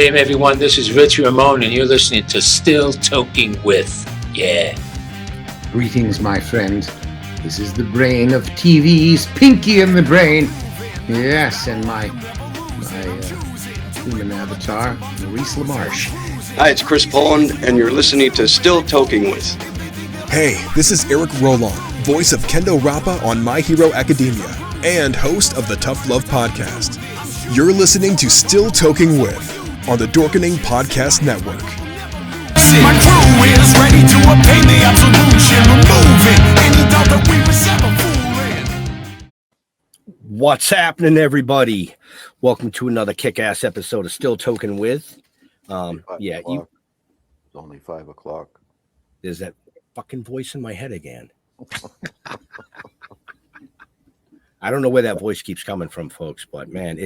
game, everyone. This is Rich Ramon, and you're listening to Still Toking With. Yeah. Greetings, my friend. This is the brain of TV's Pinky in the Brain. Yes, and my human avatar, Maurice LaMarche. Hi, it's Chris Poland, and you're listening to Still Toking With. Hey, this is Eric Roland, voice of Kendo Rappa on My Hero Academia, and host of the Tough Love Podcast. You're listening to Still Toking With on the Dorkening Podcast Network. My crew is ready to obtain the absolution, removing any doubt that we were ever fooling. What's happening, everybody? Welcome to another kick-ass episode of Still Toking With. It's only 5 o'clock. There's that fucking voice in my head again. I don't know where that voice keeps coming from, folks, but man,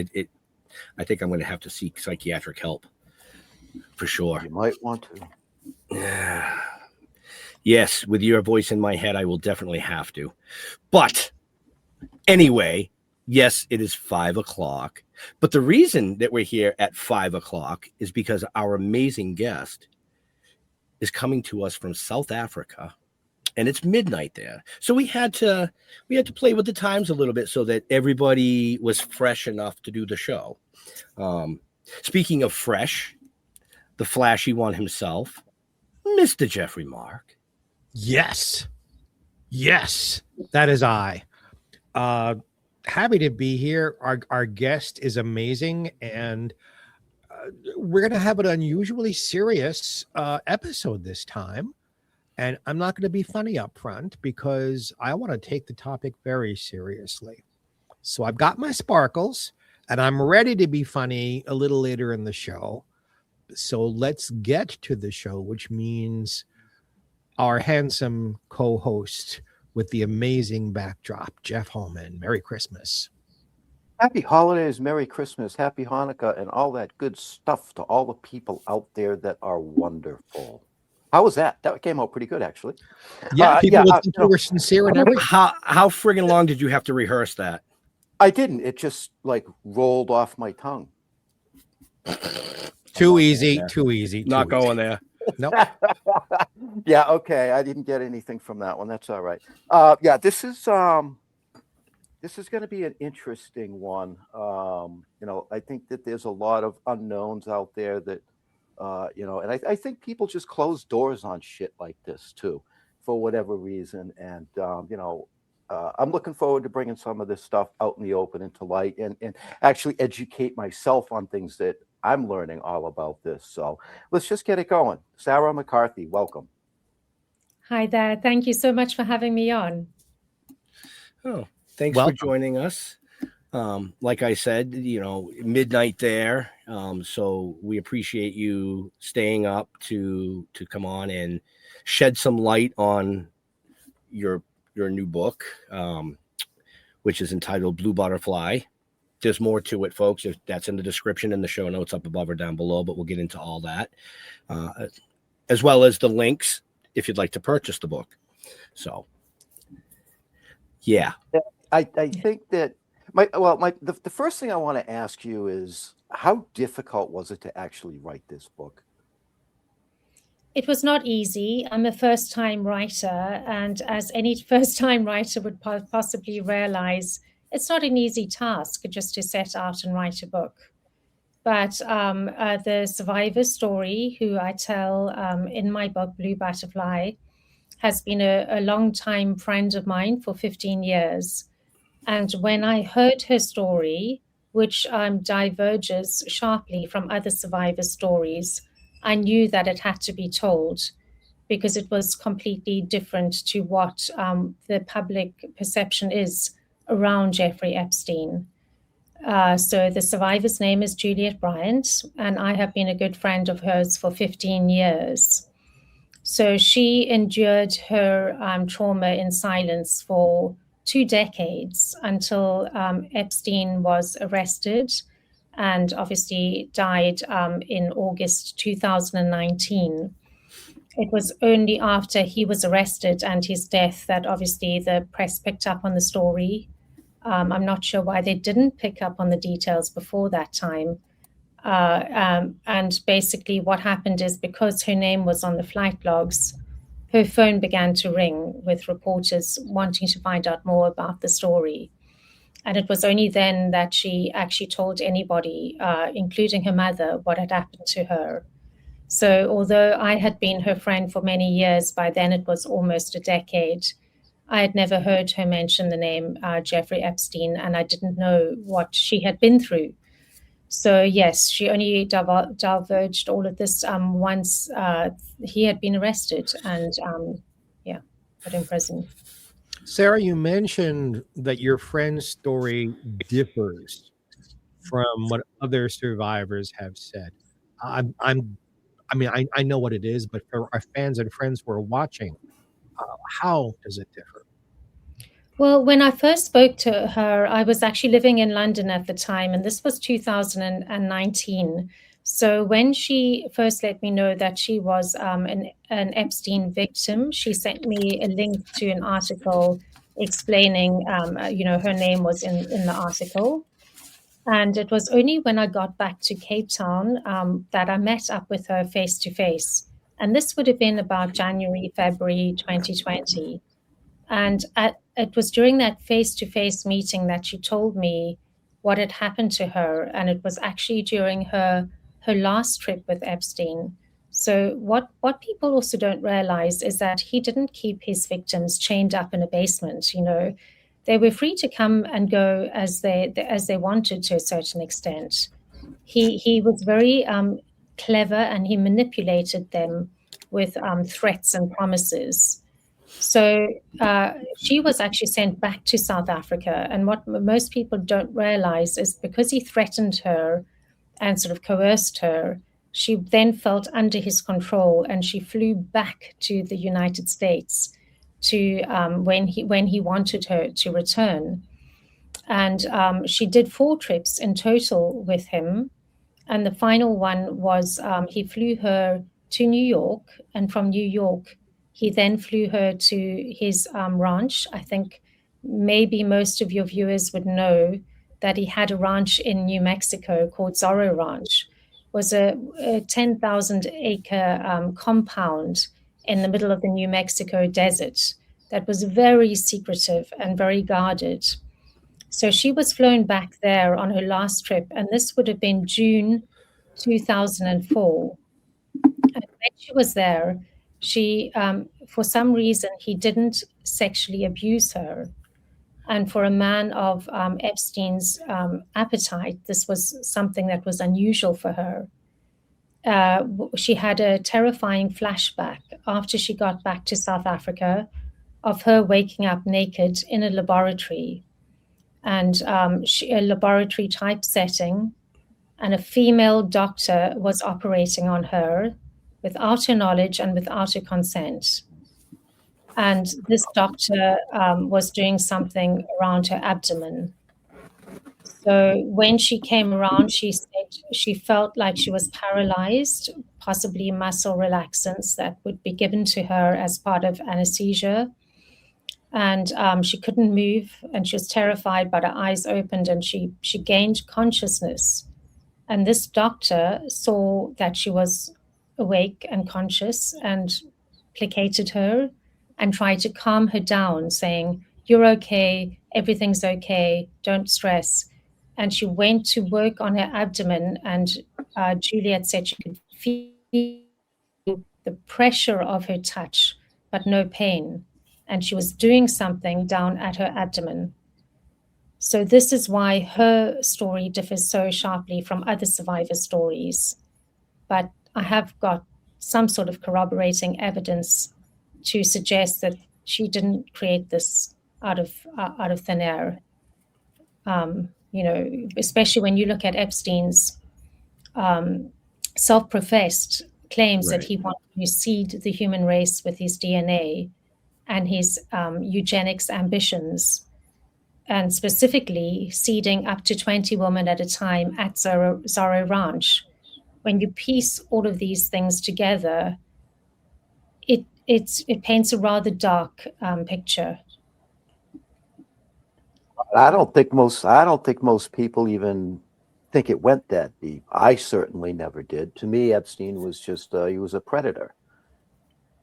I think I'm going to have to seek psychiatric help for sure. You might want to. Yes, with your voice in my head, I will definitely have to. But anyway, yes, it is 5 o'clock. But the reason that we're here at 5 o'clock is because our amazing guest is coming to us from South Africa, and it's midnight there. So we had to play with the times a little bit so that everybody was fresh enough to do the show. Speaking of fresh, the flashy one himself, Mr. Jeffrey Mark. Yes, that is I. Happy to be here. Our guest is amazing, and we're going to have an unusually serious episode this time. And I'm not going to be funny up front because I want to take the topic very seriously. So I've got my sparkles, and I'm ready to be funny a little later in the show. So let's get to the show, which means our handsome co-host with the amazing backdrop, Jeff Holman. Merry Christmas. Happy holidays, Merry Christmas, Happy Hanukkah, and all that good stuff to all the people out there that are wonderful. How was that? That came out pretty good, actually. Yeah, were sincere and everything. How friggin' long did you have to rehearse that? I didn't. It just rolled off my tongue. Too easy. Not going there. Nope. Yeah, okay. I didn't get anything from that one. That's all right. This is going to be an interesting one. I think that there's a lot of unknowns out there that, and I think people just close doors on shit like this too, for whatever reason. And, I'm looking forward to bringing some of this stuff out in the open into light and actually educate myself on things that I'm learning all about this. So let's just get it going. Sarah McCarthy, welcome. Hi there. Thank you so much for having me on. Oh, thanks for joining us. Like I said, midnight there. So we appreciate you staying up to come on and shed some light on your new book, which is entitled Blue Butterfly. There's more to it, folks. That's in the description in the show notes up above or down below, but we'll get into all that, as well as the links if you'd like to purchase the book. So, yeah. I think that the first thing I want to ask you is, how difficult was it to actually write this book? It was not easy. I'm a first-time writer, and as any first-time writer would possibly realize, it's not an easy task just to set out and write a book. But the survivor story, who I tell in my book, Blue Butterfly, has been a long-time friend of mine for 15 years. And when I heard her story, which diverges sharply from other survivor stories, I knew that it had to be told because it was completely different to what the public perception is around Jeffrey Epstein. So the survivor's name is Juliet Bryant, and I have been a good friend of hers for 15 years. So she endured her trauma in silence for 2 decades until Epstein was arrested and obviously died in August 2019. It was only after he was arrested and his death that obviously the press picked up on the story. I'm not sure why they didn't pick up on the details before that time. And basically, what happened is because her name was on the flight logs, her phone began to ring with reporters wanting to find out more about the story. And it was only then that she actually told anybody, including her mother, what had happened to her. So, although I had been her friend for many years, by then it was almost a decade, I had never heard her mention the name Jeffrey Epstein, and I didn't know what she had been through. So, yes, she only divulged all of this once he had been arrested and, put in prison. Sarah, you mentioned that your friend's story differs from what other survivors have said. I know what it is, but for our fans and friends who are watching, how does it differ? Well, when I first spoke to her, I was actually living in London at the time, and this was 2019. So when she first let me know that she was an Epstein victim, she sent me a link to an article explaining, her name was in the article. And it was only when I got back to Cape Town that I met up with her face to face. And this would have been about January, February 2020. And it was during that face-to-face meeting that she told me what had happened to her, and it was actually during her last trip with Epstein. So what people also don't realize is that he didn't keep his victims chained up in a basement. They were free to come and go as they wanted to a certain extent. He was very clever, and he manipulated them with threats and promises. So she was actually sent back to South Africa. And what most people don't realize is because he threatened her and sort of coerced her, she then felt under his control, and she flew back to the United States to when he wanted her to return. And she did 4 trips in total with him. And the final one was he flew her to New York, and from New York, he then flew her to his ranch. I think maybe most of your viewers would know that he had a ranch in New Mexico called Zorro Ranch. It was a 10,000 acre compound in the middle of the New Mexico desert that was very secretive and very guarded. So she was flown back there on her last trip, and this would have been June 2004. And when she was there, she, for some reason, he didn't sexually abuse her. And for a man of Epstein's appetite, this was something that was unusual for her. She had a terrifying flashback after she got back to South Africa of her waking up naked in a laboratory, and a laboratory type setting, and a female doctor was operating on her without her knowledge and without her consent. And this doctor was doing something around her abdomen. So when she came around, she said she felt like she was paralyzed, possibly muscle relaxants that would be given to her as part of anesthesia. And she couldn't move, and she was terrified, but her eyes opened, and she gained consciousness. And this doctor saw that she was awake and conscious and placated her and tried to calm her down, saying, "You're okay, everything's okay, don't stress." And she went to work on her abdomen, and Juliet said she could feel the pressure of her touch, but no pain. And she was doing something down at her abdomen. So this is why her story differs so sharply from other survivor stories. But I have got some sort of corroborating evidence to suggest that she didn't create this out of thin air. Especially when you look at Epstein's self-professed claims that he wanted to seed the human race with his DNA and his eugenics ambitions, and specifically seeding up to 20 women at a time at Zorro Ranch. When you piece all of these things together, it paints a rather dark picture. I don't think most people even think it went that deep. I certainly never did. To me, Epstein was just he was a predator.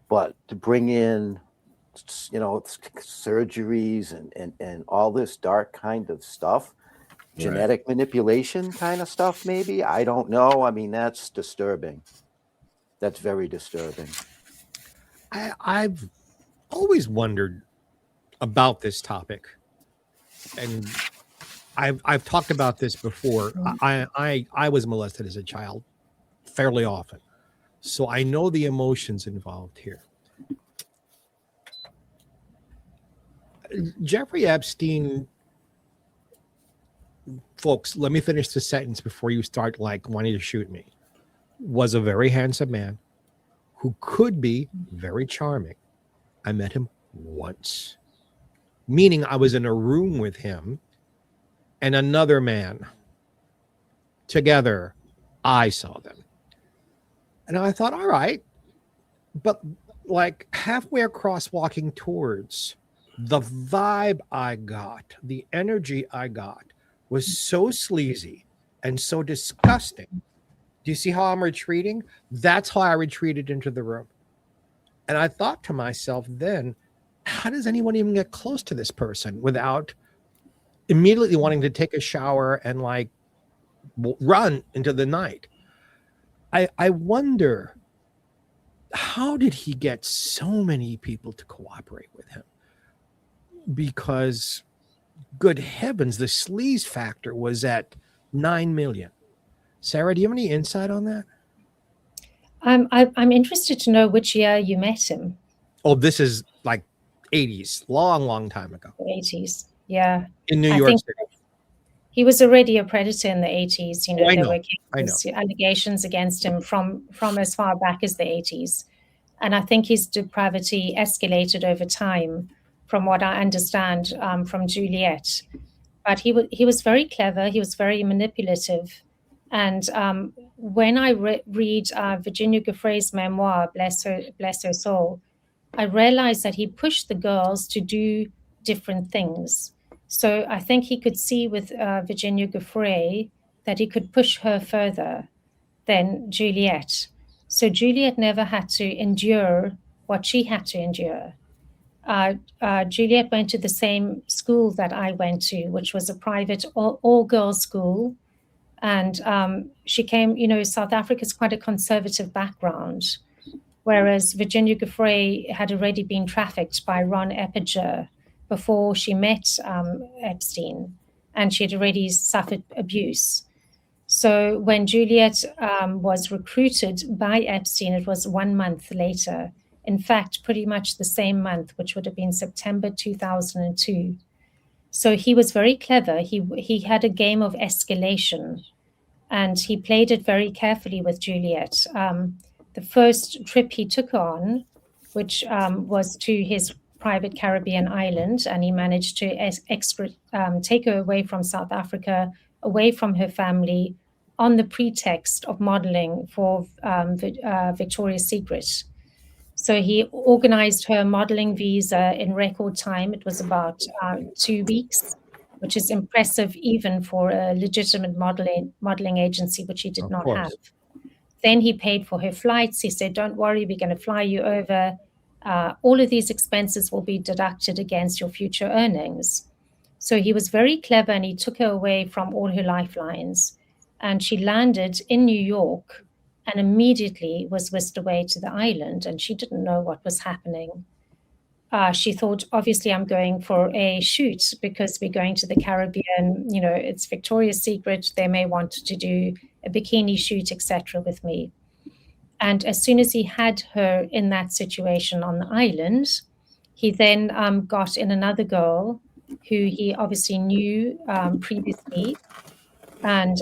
But to bring in, surgeries and all this dark kind of stuff, genetic manipulation kind of stuff, maybe, I don't know. I mean, that's disturbing. That's very disturbing. I've always wondered about this topic, and I've talked about this before. I was molested as a child fairly often, so I know the emotions involved here. Jeffrey Epstein, folks, let me finish the sentence before you start wanting to shoot me, was a very handsome man who could be very charming. I met him once, meaning I was in a room with him and another man. Together, I saw them. And I thought, all right, but halfway across walking towards, the vibe I got, the energy I got was so sleazy and so disgusting. Do you see how I'm retreating? That's how I retreated into the room. And I thought to myself then, how does anyone even get close to this person without immediately wanting to take a shower and run into the night? I wonder, how did he get so many people to cooperate with him? Because, good heavens, the sleaze factor was at 9 million. Sarah, do you have any insight on that? I'm interested to know which year you met him. Oh, this is 80s, long time ago. 80s, yeah. In New York City. He was already a predator in the 80s. There were allegations against him from as far back as the 80s. And I think his depravity escalated over time, from what I understand from Juliet. But he was very clever. He was very manipulative. And when I read Virginia Giuffre's memoir, Bless Her Soul, I realized that he pushed the girls to do different things. So I think he could see with Virginia Giuffre that he could push her further than Juliet. So Juliet never had to endure what she had to endure. Juliet went to the same school that I went to, which was a private all-girls school. And she came, South Africa's quite a conservative background, whereas Virginia Giuffre had already been trafficked by Ron Eppinger before she met Epstein, and she had already suffered abuse. So when Juliet was recruited by Epstein, it was 1 month later. In fact, pretty much the same month, which would have been September 2002. So he was very clever. He had a game of escalation, and he played it very carefully with Juliet. The first trip he took on, which was to his private Caribbean island, and he managed to take her away from South Africa, away from her family, on the pretext of modeling for Victoria's Secret. So he organized her modeling visa in record time. It was about 2 weeks, which is impressive even for a legitimate modeling agency, which he did not have. Then he paid for her flights. He said, don't worry, we're going to fly you over. All of these expenses will be deducted against your future earnings. So he was very clever, and he took her away from all her lifelines. And she landed in New York and immediately was whisked away to the island, and she didn't know what was happening. She thought, obviously, I'm going for a shoot because we're going to the Caribbean. It's Victoria's Secret. They may want to do a bikini shoot, etc., with me. And as soon as he had her in that situation on the island, he then got in another girl who he obviously knew previously. And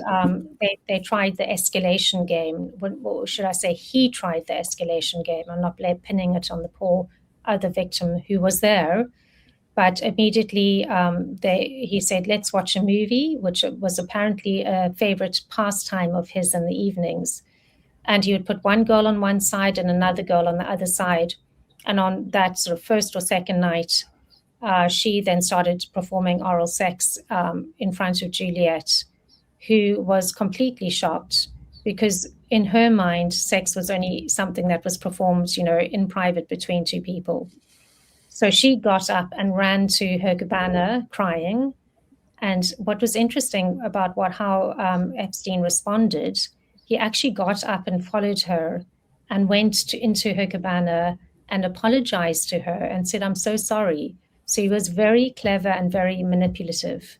they tried the escalation game. What should I say? He tried the escalation game. I'm not pinning it on the poor other victim who was there. But immediately he said, let's watch a movie, which was apparently a favorite pastime of his in the evenings. And he would put one girl on one side and another girl on the other side. And on that sort of first or second night, she then started performing oral sex in front of Juliet. who was completely shocked because in her mind, sex was only something that was performed, in private between two people. So she got up and ran to her cabana crying. And what was interesting about how Epstein responded, he actually got up and followed her and went into her cabana and apologized to her and said, "I'm so sorry." So he was very clever and very manipulative.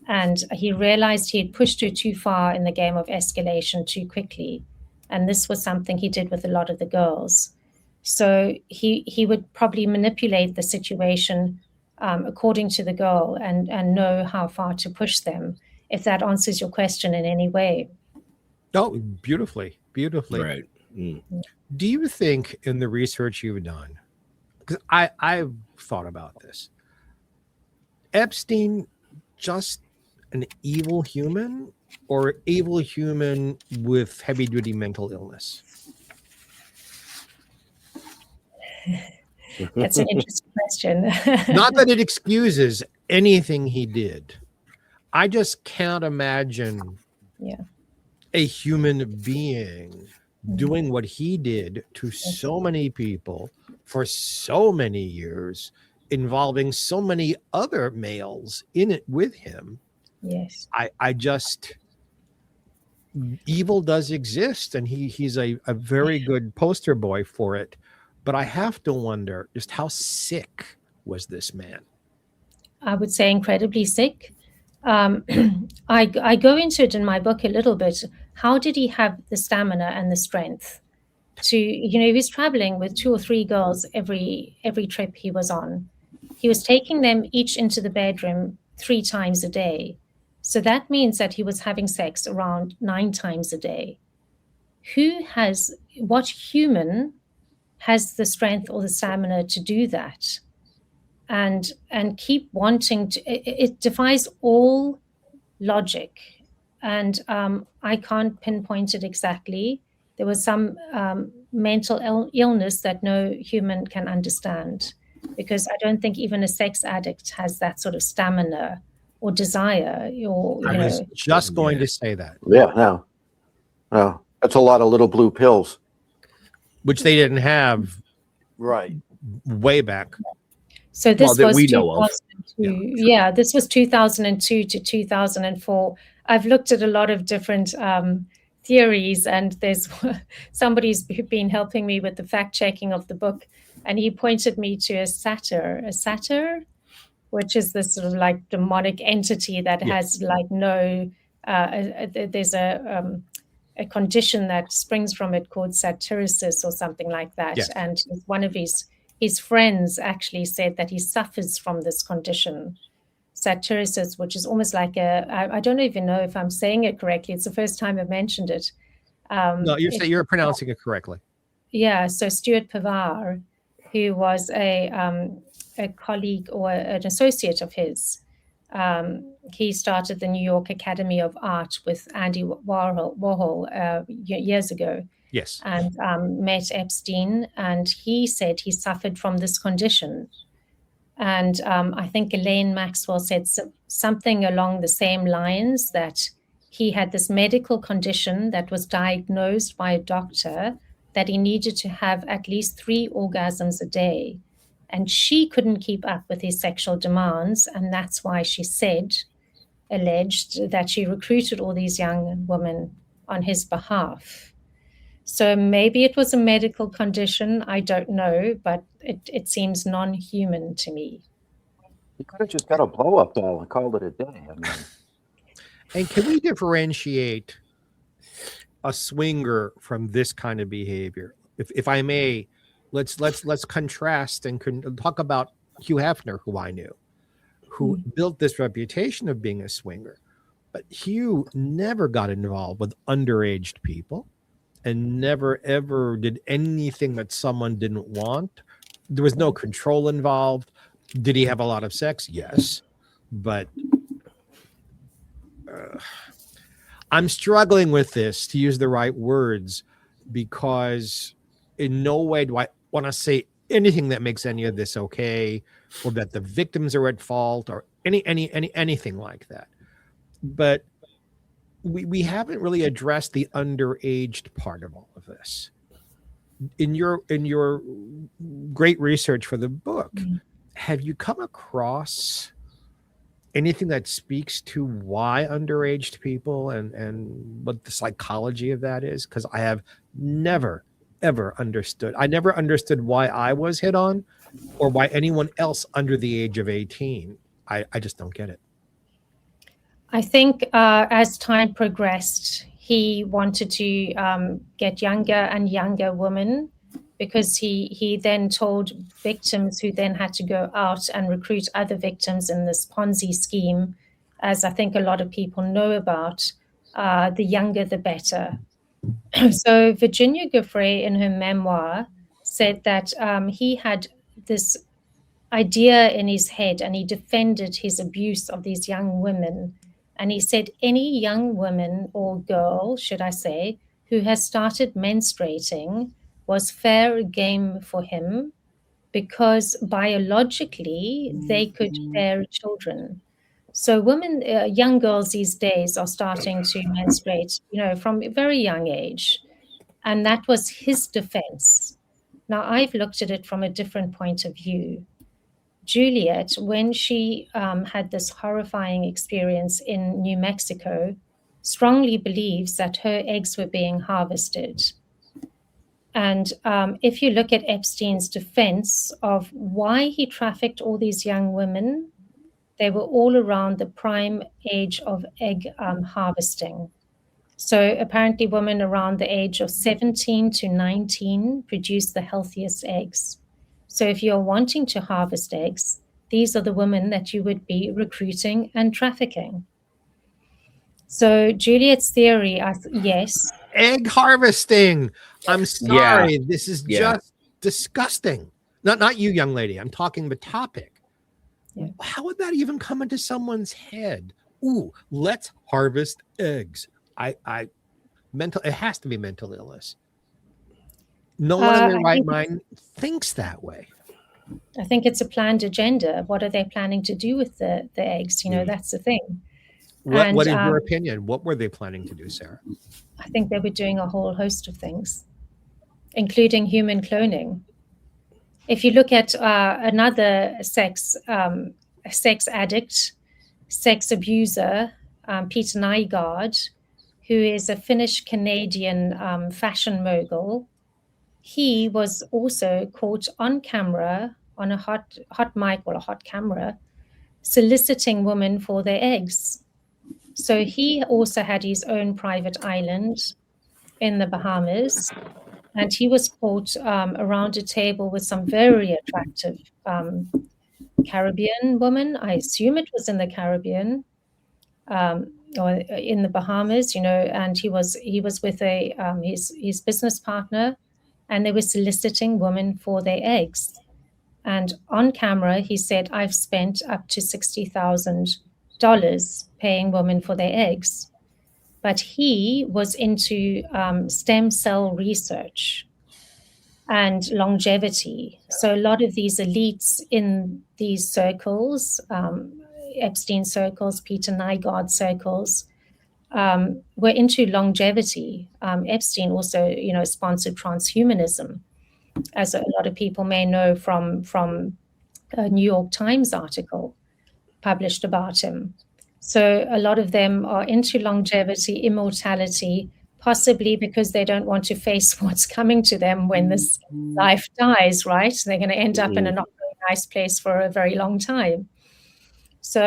And he realized he had pushed her too far in the game of escalation too quickly. And this was something he did with a lot of the girls. So he would probably manipulate the situation according to the girl and know how far to push them, if that answers your question in any way. Oh, beautifully. Right. Mm. Do you think in the research you've done, because I've thought about this, Epstein just an evil human or evil human with heavy duty mental illness? That's an interesting question. Not that it excuses anything he did. I just can't imagine a human being doing what he did to so many people for so many years, involving so many other males in it with him. Yes. I just, evil does exist, and he's a very good poster boy for it. But I have to wonder just how sick was this man? I would say incredibly sick. I go into it in my book a little bit. How did he have the stamina and the strength to, he was traveling with 2 or 3 girls every trip he was on. He was taking them each into the bedroom 3 times a day. So that means that he was having sex around 9 times a day. What human has the strength or the stamina to do that? And keep wanting to, it defies all logic. And I can't pinpoint it exactly. There was some mental illness that no human can understand, because I don't think even a sex addict has that sort of stamina or desire. I was just going to say that. Yeah, no. That's a lot of little blue pills. Which they didn't have right way back. So this was we know of. This was 2002 to 2004. I've looked at a lot of different theories, and there's somebody's been helping me with the fact checking of the book, and he pointed me to a satyr, which is this sort of like demonic entity that has like no. There's a condition that springs from it called satyrisis or something like that, and one of his friends actually said that he suffers from this condition, satyrisis, which is almost like I don't even know if I'm saying it correctly. It's the first time I've mentioned it. No, you're pronouncing it correctly. Yeah. So Stuart Pavar, who was a colleague or an associate of his, he started the New York Academy of Art with Andy Warhol years ago. Yes. And met Epstein, and he said he suffered from this condition. And I think Elaine Maxwell said something along the same lines, that he had this medical condition that was diagnosed by a doctor that he needed to have at least 3 orgasms a day. And she couldn't keep up with his sexual demands. And that's why she alleged that she recruited all these young women on his behalf. So maybe it was a medical condition. I don't know, but it seems non-human to me. You could have just got a blow-up doll and called it a day. I mean. And can we differentiate a swinger from this kind of behavior? If I may, let's contrast and talk about Hugh Hefner, who I knew, who built this reputation of being a swinger. But Hugh never got involved with underage people and never, ever did anything that someone didn't want. There was no control involved. Did he have a lot of sex? Yes. But I'm struggling with this, to use the right words, because in no way do I want to say anything that makes any of this okay, or that the victims are at fault, or anything like that. But we haven't really addressed the underaged part of all of this. In your great research for the book, have you come across anything that speaks to why underaged people and what the psychology of that is? Because I have never ever understood. I never understood why I was hit on or why anyone else under the age of 18. I just don't get it. I think as time progressed, he wanted to get younger and younger women, because he then told victims, who then had to go out and recruit other victims in this Ponzi scheme, as I think a lot of people know about, the younger the better. So Virginia Giuffre, in her memoir, said that he had this idea in his head, and he defended his abuse of these young women. And he said any young woman, or girl, should I say, who has started menstruating was fair game for him, because biologically they could bear children. So women, young girls these days are starting to menstruate, from a very young age. And that was his defense. Now, I've looked at it from a different point of view. Juliet, when she had this horrifying experience in New Mexico, strongly believes that her eggs were being harvested. And if you look at Epstein's defense of why he trafficked all these young women, they were all around the prime age of egg harvesting. So apparently women around the age of 17 to 19 produce the healthiest eggs. So if you're wanting to harvest eggs, these are the women that you would be recruiting and trafficking. So Juliet's theory, yes. Egg harvesting. I'm sorry. This is just disgusting. Not you, young lady. I'm talking the topic. Yeah. How would that even come into someone's head? Ooh, let's harvest eggs. It has to be mental illness. No one in their right mind thinks that way. I think it's a planned agenda. What are they planning to do with the eggs? That's the thing. What is your opinion? What were they planning to do, Sarah? I think they were doing a whole host of things, including human cloning. If you look at another sex addict, sex abuser, Peter Nygard, who is a Finnish-Canadian fashion mogul, he was also caught on camera, on a hot mic or a hot camera, soliciting women for their eggs. So he also had his own private island in the Bahamas, and he was caught around a table with some very attractive Caribbean woman. I assume it was in the Caribbean or in the Bahamas, and he was with his business partner, and they were soliciting women for their eggs. And on camera, he said, I've spent up to $60,000 paying women for their eggs. But he was into stem cell research and longevity. So a lot of these elites in these circles, Epstein circles, Peter Nygard circles, were into longevity. Epstein also, sponsored transhumanism, as a lot of people may know from a New York Times article published about him. So a lot of them are into longevity, immortality, possibly because they don't want to face what's coming to them when this life dies, right? They're going to end up in a not very nice place for a very long time. So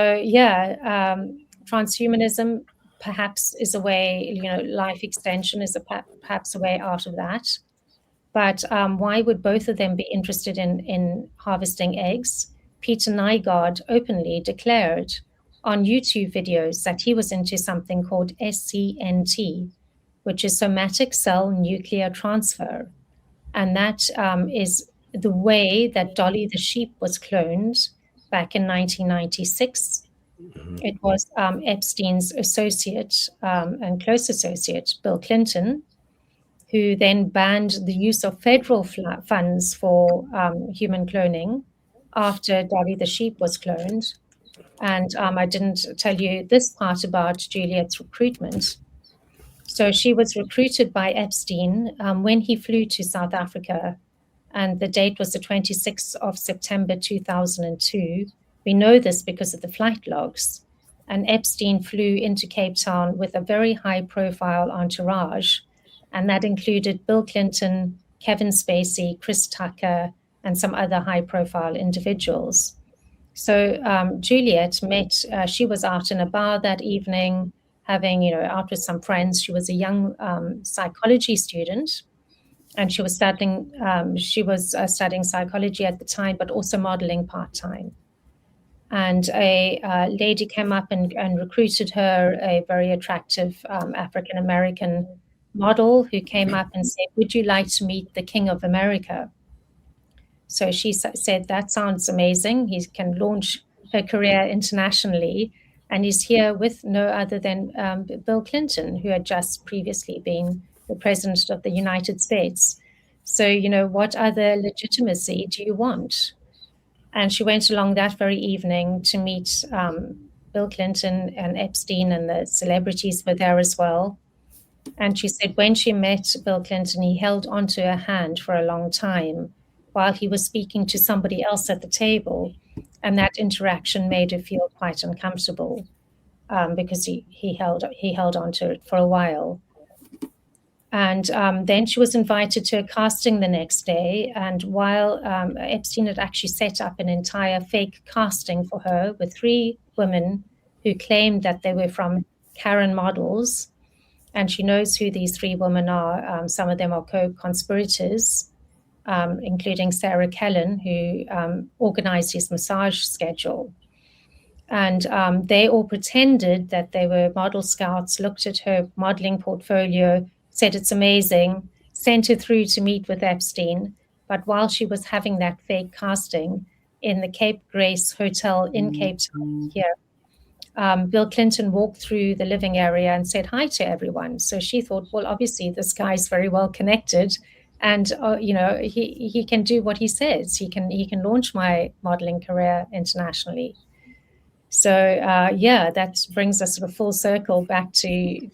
transhumanism perhaps is a way, life extension is perhaps a way out of that. But why would both of them be interested in harvesting eggs? Peter Nygard openly declared on YouTube videos that he was into something called SCNT, which is somatic cell nuclear transfer. And that is the way that Dolly the sheep was cloned back in 1996. Mm-hmm. It was Epstein's associate and close associate, Bill Clinton, who then banned the use of federal funds for human cloning after Dolly the sheep was cloned. And I didn't tell you this part about Juliet's recruitment. So she was recruited by Epstein when he flew to South Africa, and the date was the 26th of September 2002. We know this because of the flight logs. And Epstein flew into Cape Town with a very high-profile entourage, and that included Bill Clinton, Kevin Spacey, Chris Tucker, and some other high-profile individuals. So Juliet met, she was out in a bar that evening, having, out with some friends. She was a young psychology student, and she was studying psychology at the time, but also modeling part-time. And a lady came up and recruited her, a very attractive African-American model who came up and said, "Would you like to meet the King of America?" So she said, "That sounds amazing. He can launch her career internationally." And he's here with no other than Bill Clinton, who had just previously been the president of the United States. So, what other legitimacy do you want? And she went along that very evening to meet Bill Clinton and Epstein, and the celebrities were there as well. And she said when she met Bill Clinton, he held onto her hand for a long time while he was speaking to somebody else at the table. And that interaction made her feel quite uncomfortable because he held on to it for a while. And then she was invited to a casting the next day. And while Epstein had actually set up an entire fake casting for her with 3 women who claimed that they were from Karen Models, and she knows who these 3 women are. Some of them are co-conspirators, including Sarah Kellen, who organized his massage schedule. And they all pretended that they were model scouts, looked at her modeling portfolio, said it's amazing, sent her through to meet with Epstein. But while she was having that fake casting in the Cape Grace Hotel in Cape Town here, Bill Clinton walked through the living area and said hi to everyone. So she thought, well, obviously this guy's very well connected, and he can do what he says. He can launch my modeling career internationally. So that brings us sort of full circle back to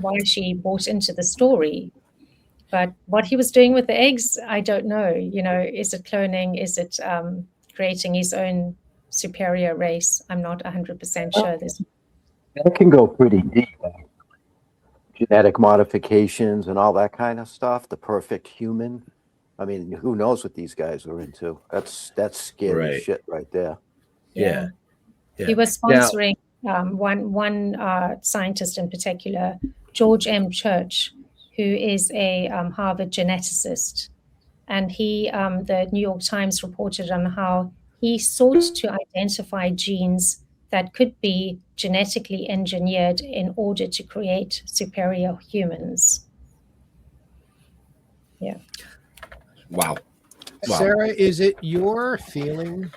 why she bought into the story. But what he was doing with the eggs, I don't know. Is it cloning? Is it creating his own superior race? I'm not 100% sure. It can go pretty deep. Genetic modifications and all that kind of stuff. The perfect human. I mean, who knows what these guys are into? That's scary shit right there. Yeah. He was sponsoring one scientist in particular, George M. Church, who is a Harvard geneticist. And the New York Times reported on how he sought to identify genes that could be genetically engineered in order to create superior humans. Yeah. Wow. Sarah, is it your feeling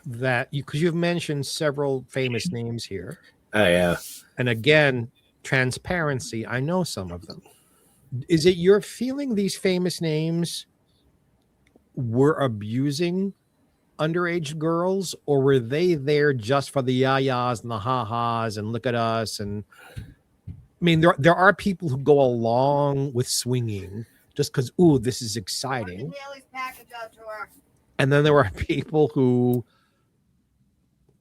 that because you've mentioned several famous names here? Oh, yeah. And again, transparency, I know some of them. Is it your feeling these famous names were abusing underage girls, or were they there just for the yayas and the ha-has and look at us? And I mean, there are people who go along with swinging just because, ooh, this is exciting. And then there are people who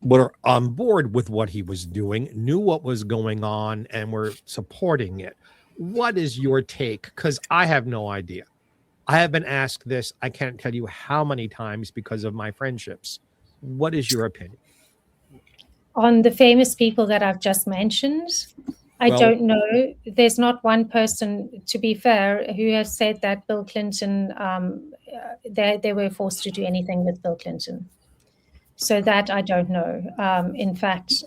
were on board with what he was doing, knew what was going on, and were supporting it. What is your take? Because I have no idea. I have been asked this, I can't tell you how many times because of my friendships. What is your opinion? On the famous people that I've just mentioned, I don't know. There's not one person, to be fair, who has said that Bill Clinton, they were forced to do anything with Bill Clinton. So that I don't know. In fact,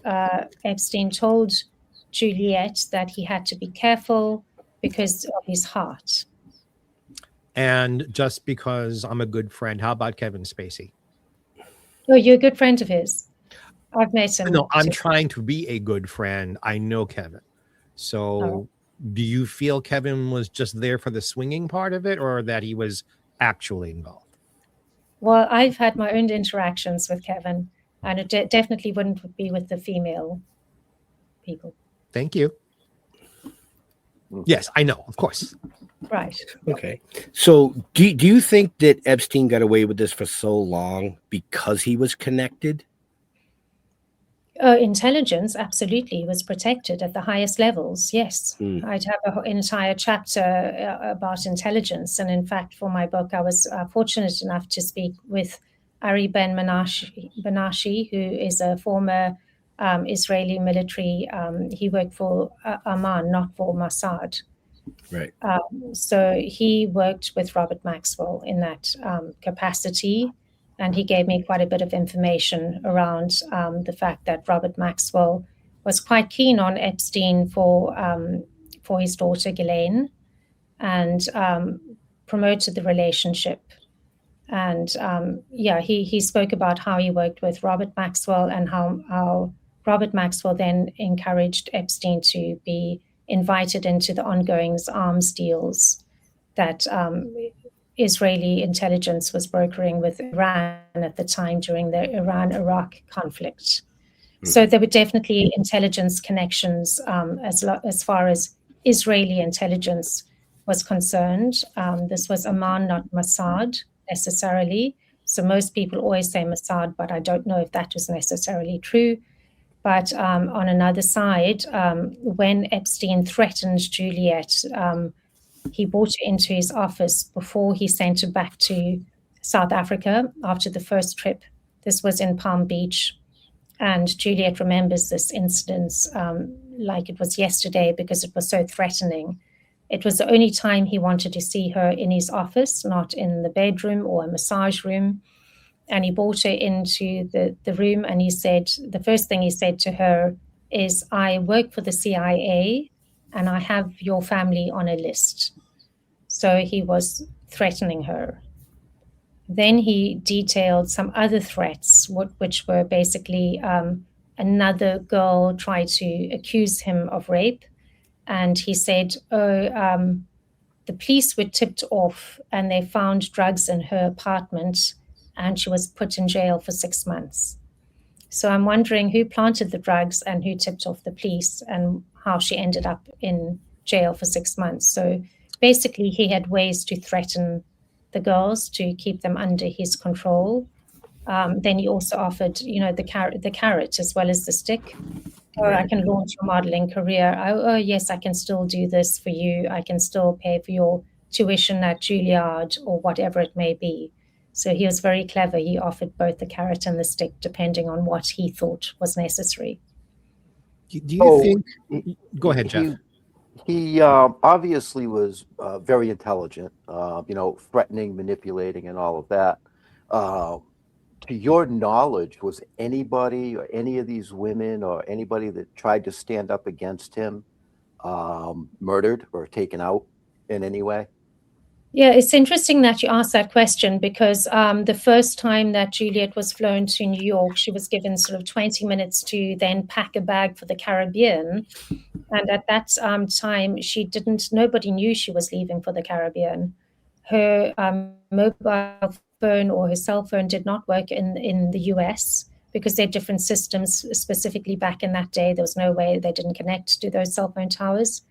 Epstein told Juliet that he had to be careful because of his heart. And just because I'm a good friend, how about Kevin Spacey? Oh, you're a good friend of his. I've met him. No, I'm trying to be a good friend. I know Kevin. So do you feel Kevin was just there for the swinging part of it, or that he was actually involved? Well, I've had my own interactions with Kevin, and it definitely wouldn't be with the female people. Thank you. Yes, I know, of course. Right. Okay. So do you think that Epstein got away with this for so long because he was connected? Intelligence absolutely was protected at the highest levels. Yes, I'd have an entire chapter about intelligence. And in fact, for my book, I was fortunate enough to speak with Ari Ben Benashi, who is a former Israeli military. He worked for Amman, not for Mossad. Right. So he worked with Robert Maxwell in that capacity. And he gave me quite a bit of information around the fact that Robert Maxwell was quite keen on Epstein for his daughter Ghislaine, and promoted the relationship. And he spoke about how he worked with Robert Maxwell and how Robert Maxwell then encouraged Epstein to be invited into the ongoing arms deals that Israeli intelligence was brokering with Iran at the time during the Iran-Iraq conflict. So there were definitely intelligence connections as far as Israeli intelligence was concerned. This was Amman, not Mossad necessarily. So most people always say Mossad, but I don't know if that was necessarily true. But on another side, when Epstein threatened Juliet, he brought her into his office before he sent her back to South Africa after the first trip. This was in Palm Beach. And Juliet remembers this incident like it was yesterday because it was so threatening. It was the only time he wanted to see her in his office, not in the bedroom or a massage room. And he brought her into the room, and he said, the first thing he said to her is, I work for the CIA and I have your family on a list. So he was threatening her. Then he detailed some other threats, which were basically another girl tried to accuse him of rape. And he said, the police were tipped off and they found drugs in her apartment, and she was put in jail for 6 months. So I'm wondering who planted the drugs and who tipped off the police and how she ended up in jail for 6 months. So basically, he had ways to threaten the girls to keep them under his control. Then he also offered, the carrot as well as the stick. Or I can launch your modeling career. Oh, yes, I can still do this for you. I can still pay for your tuition at Juilliard or whatever it may be. So he was very clever. He offered both the carrot and the stick, depending on what he thought was necessary. Do you think? Go ahead, Jeff. He obviously was very intelligent, threatening, manipulating, and all of that. To your knowledge, was anybody or any of these women or anybody that tried to stand up against him murdered or taken out in any way? Yeah, it's interesting that you asked that question because the first time that Juliet was flown to New York, she was given sort of 20 minutes to then pack a bag for the Caribbean. And at that time, nobody knew she was leaving for the Caribbean. Her mobile phone or her cell phone did not work in the US because they're different systems. Specifically back in that day, there was no way they didn't connect to those cell phone towers.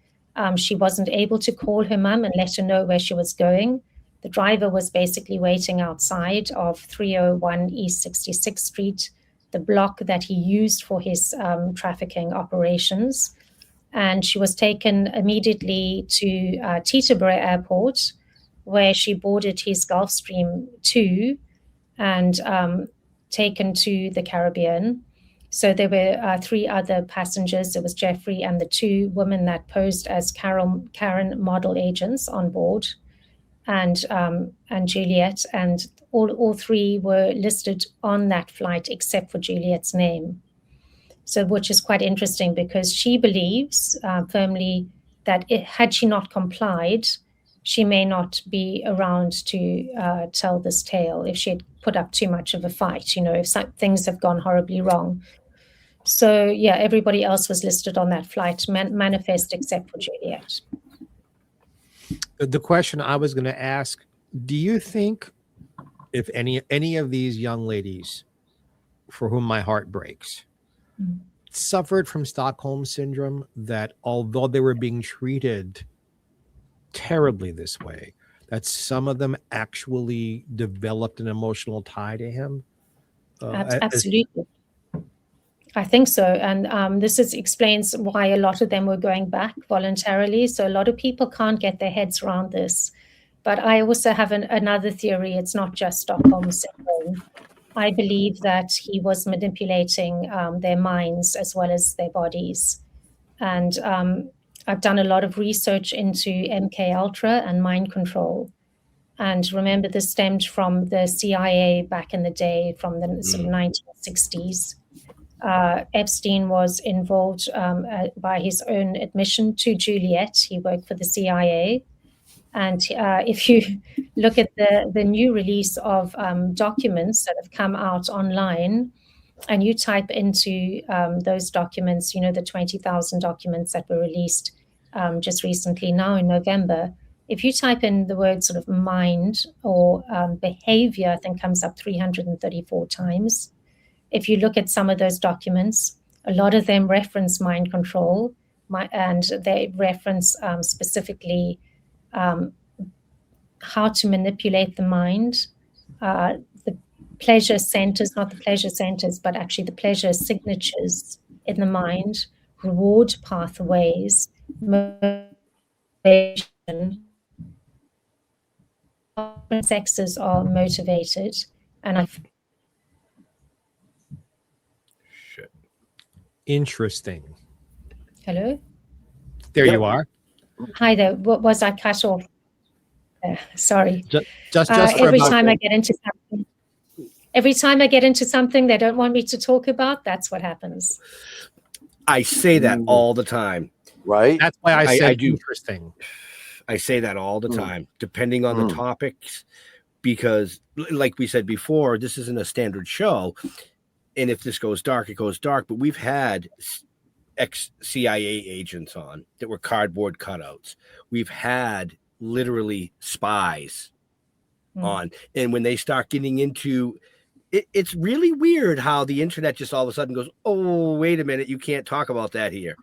She wasn't able to call her mum and let her know where she was going. The driver was basically waiting outside of 301 East 66th Street, the block that he used for his trafficking operations. And she was taken immediately to Teterboro Airport, where she boarded his Gulfstream 2 and taken to the Caribbean. So there were 3 other passengers. There was Jeffrey and the 2 women that posed as Karen model agents on board, and Juliet. And all 3 were listed on that flight except for Juliet's name. So, which is quite interesting because she believes firmly that had she not complied, she may not be around to tell this tale if she had put up too much of a fight, if things have gone horribly wrong. So, yeah, everybody else was listed on that flight, manifest except for Juliet. The question I was going to ask, do you think if any of these young ladies for whom my heart breaks suffered from Stockholm syndrome, that although they were being treated terribly this way, that some of them actually developed an emotional tie to him? Absolutely. I think so. And explains why a lot of them were going back voluntarily. So a lot of people can't get their heads around this. But I also have another theory. It's not just Stockholm syndrome. I believe that he was manipulating their minds as well as their bodies. And I've done a lot of research into MK Ultra and mind control. And remember, this stemmed from the CIA back in the day, from the sort of 1960s. Epstein was involved by his own admission to Juliet. He worked for the CIA. And if you look at the new release of documents that have come out online, and you type into those documents, the 20,000 documents that were released just recently now in November, if you type in the word sort of mind or behavior, I think comes up 334 times. If you look at some of those documents, a lot of them reference mind control, and they reference specifically how to manipulate the mind, the pleasure centers, not the pleasure centers, but actually the pleasure signatures in the mind, reward pathways, motivation. Sexes are motivated, and Interesting. Hello? There you are. Hi there. What was I cut off? Sorry. Just every time I get into something they don't want me to talk about, that's what happens. I say that all the time. Right? That's why I said do. Interesting. I say that all the time, depending on the topics, because like we said before, this isn't a standard show. And if this goes dark, it goes dark. But we've had ex-CIA agents on that were cardboard cutouts. We've had literally spies on. And when they start getting into it, it's really weird how the internet just all of a sudden goes, oh, wait a minute, you can't talk about that here.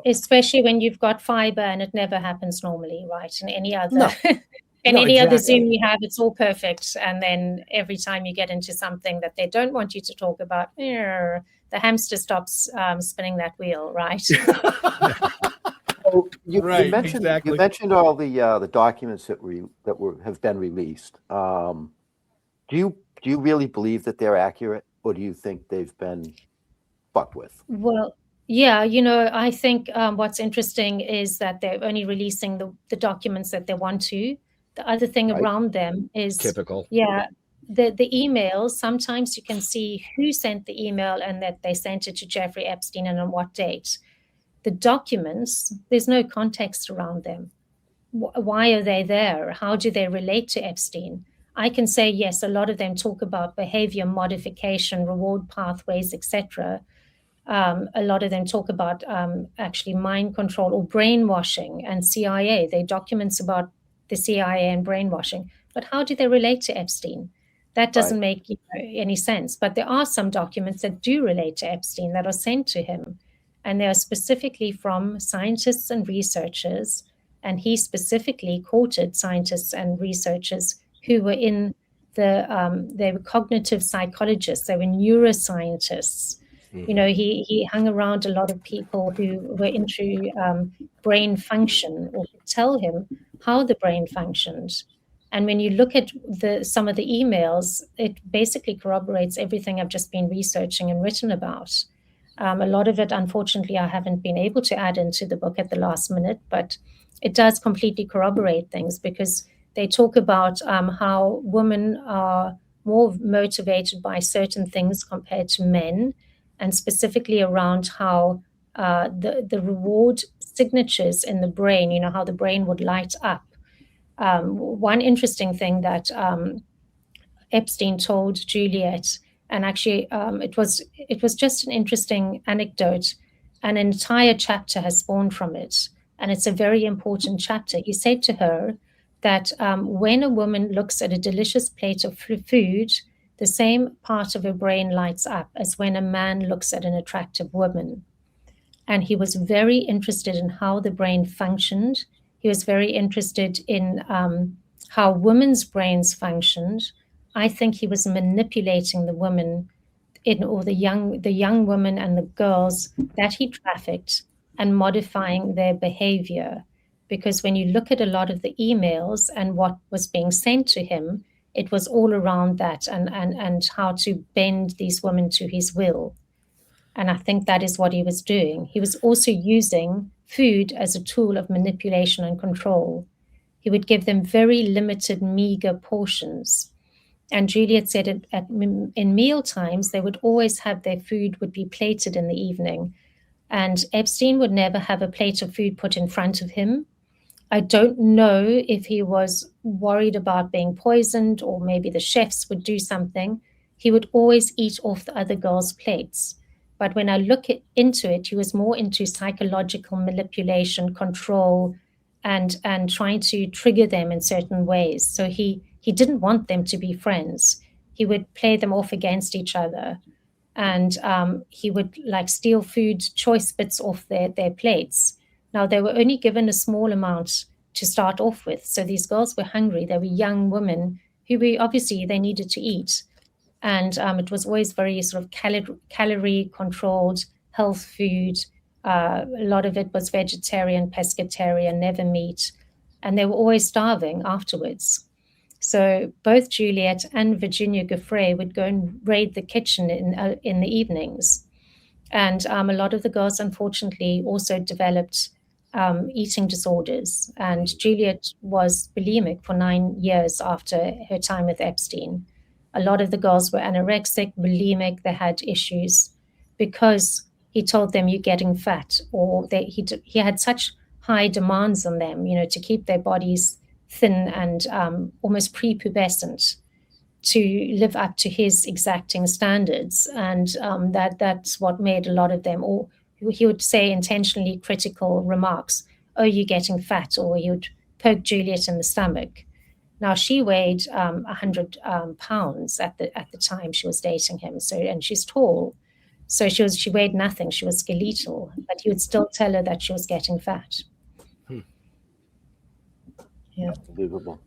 Especially when you've got fiber and it never happens normally, right? And any other other Zoom you have, it's all perfect. And then every time you get into something that they don't want you to talk about, the hamster stops spinning that wheel, right? So you mentioned all the documents that have been released. Do you really believe that they're accurate, or do you think they've been fucked with? Well, yeah, I think what's interesting is that they're only releasing the documents that they want to. The other thing around them is typical. Yeah, the emails. Sometimes you can see who sent the email and that they sent it to Jeffrey Epstein and on what date. The documents, there's no context around them. Why are they there? How do they relate to Epstein? I can say, yes, a lot of them talk about behavior modification, reward pathways, etc. A lot of them talk about actually mind control or brainwashing and CIA. They documents about the CIA and brainwashing. But how do they relate to Epstein? That doesn't make any sense. But there are some documents that do relate to Epstein that are sent to him. And they are specifically from scientists and researchers. And he specifically quoted scientists and researchers who were in they were cognitive psychologists. They were neuroscientists. He hung around a lot of people who were into brain function, or could tell him how the brain functioned. And when you look at some of the emails, it basically corroborates everything I've just been researching and written about. A lot of it, unfortunately, I haven't been able to add into the book at the last minute, but it does completely corroborate things, because they talk about how women are more motivated by certain things compared to men, and specifically around how the reward signatures in the brain, how the brain would light up. One interesting thing that Epstein told Juliet, and actually it was just an interesting anecdote, an entire chapter has spawned from it, and it's a very important chapter. He said to her that when a woman looks at a delicious plate of food the same part of her brain lights up as when a man looks at an attractive woman. And he was very interested in how the brain functioned. He was very interested in how women's brains functioned. I think he was manipulating the women or the young women and the girls that he trafficked and modifying their behavior. Because when you look at a lot of the emails and what was being sent to him, it was all around that and how to bend these women to his will. And I think that is what he was doing. He was also using food as a tool of manipulation and control. He would give them very limited, meager portions. And Juliet said in meal times, they would always have their food would be plated in the evening. And Epstein would never have a plate of food put in front of him. I don't know if he was worried about being poisoned or maybe the chefs would do something. He would always eat off the other girls' plates. But when I look into it, he was more into psychological manipulation, control, and trying to trigger them in certain ways. So he didn't want them to be friends. He would play them off against each other. And he would like steal food, choice bits off their plates. Now, they were only given a small amount to start off with. So these girls were hungry. They were young women who obviously they needed to eat. And it was always very sort of calorie controlled health food. A lot of it was vegetarian, pescatarian, never meat. And they were always starving afterwards. So both Juliet and Virginia Giuffre would go and raid the kitchen in the evenings. And a lot of the girls, unfortunately, also developed eating disorders. And Juliet was bulimic for 9 years after her time with Epstein. A lot of the girls were anorexic, bulimic. They had issues because he told them you're getting fat, or he had such high demands on them, to keep their bodies thin and almost prepubescent to live up to his exacting standards. And that's what made a lot of them, or he would say intentionally critical remarks. Oh, you're getting fat, or he would poke Juliet in the stomach. Now, she weighed 100 pounds at the time she was dating him. So, and she's tall. So she weighed nothing. She was skeletal, but he would still tell her that she was getting fat. Yeah. Unbelievable.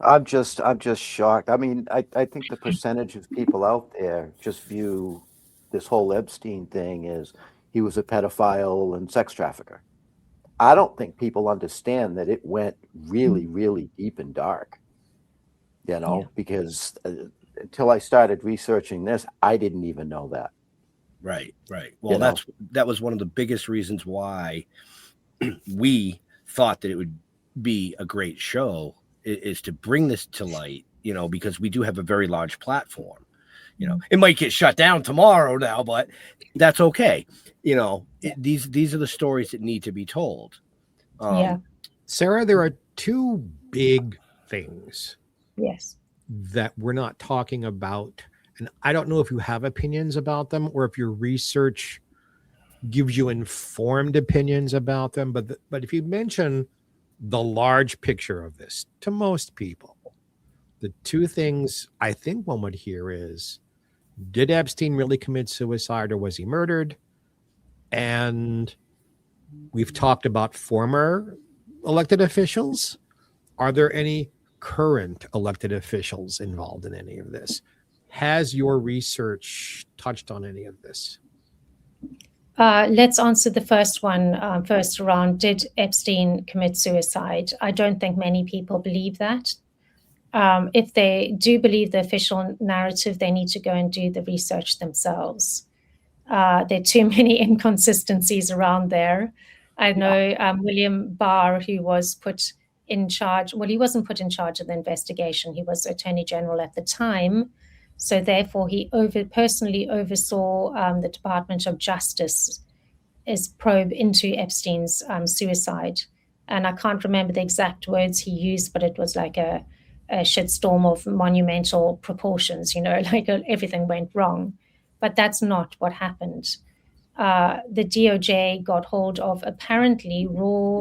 I'm just shocked. I mean, I think the percentage of people out there just view this whole Epstein thing as he was a pedophile and sex trafficker. I don't think people understand that it went really, really deep and dark. Because until I started researching this, I didn't even know that. Right. Well, that was one of the biggest reasons why we thought that it would be a great show, is to bring this to light, because we do have a very large platform. It might get shut down tomorrow now, but that's okay. These are the stories that need to be told. Sarah, there are two big things. Yes. That we're not talking about. And I don't know if you have opinions about them or if your research gives you informed opinions about them. But if you mention the large picture of this to most people, the two things I think one would hear is, did Epstein really commit suicide or was he murdered? And we've talked about former elected officials. Are there any current elected officials involved in any of this? Has your research touched on any of this? Let's answer the first one first around, did Epstein commit suicide? I don't think many people believe that. If they do believe the official narrative, they need to go and do the research themselves. There are too many inconsistencies around there. I know William Barr, who was put in charge, well, he wasn't put in charge of the investigation. He was Attorney General at the time. So therefore, he personally oversaw the Department of Justice's probe into Epstein's suicide. And I can't remember the exact words he used, but it was like a shitstorm of monumental proportions, like everything went wrong. But that's not what happened. The DOJ got hold of apparently raw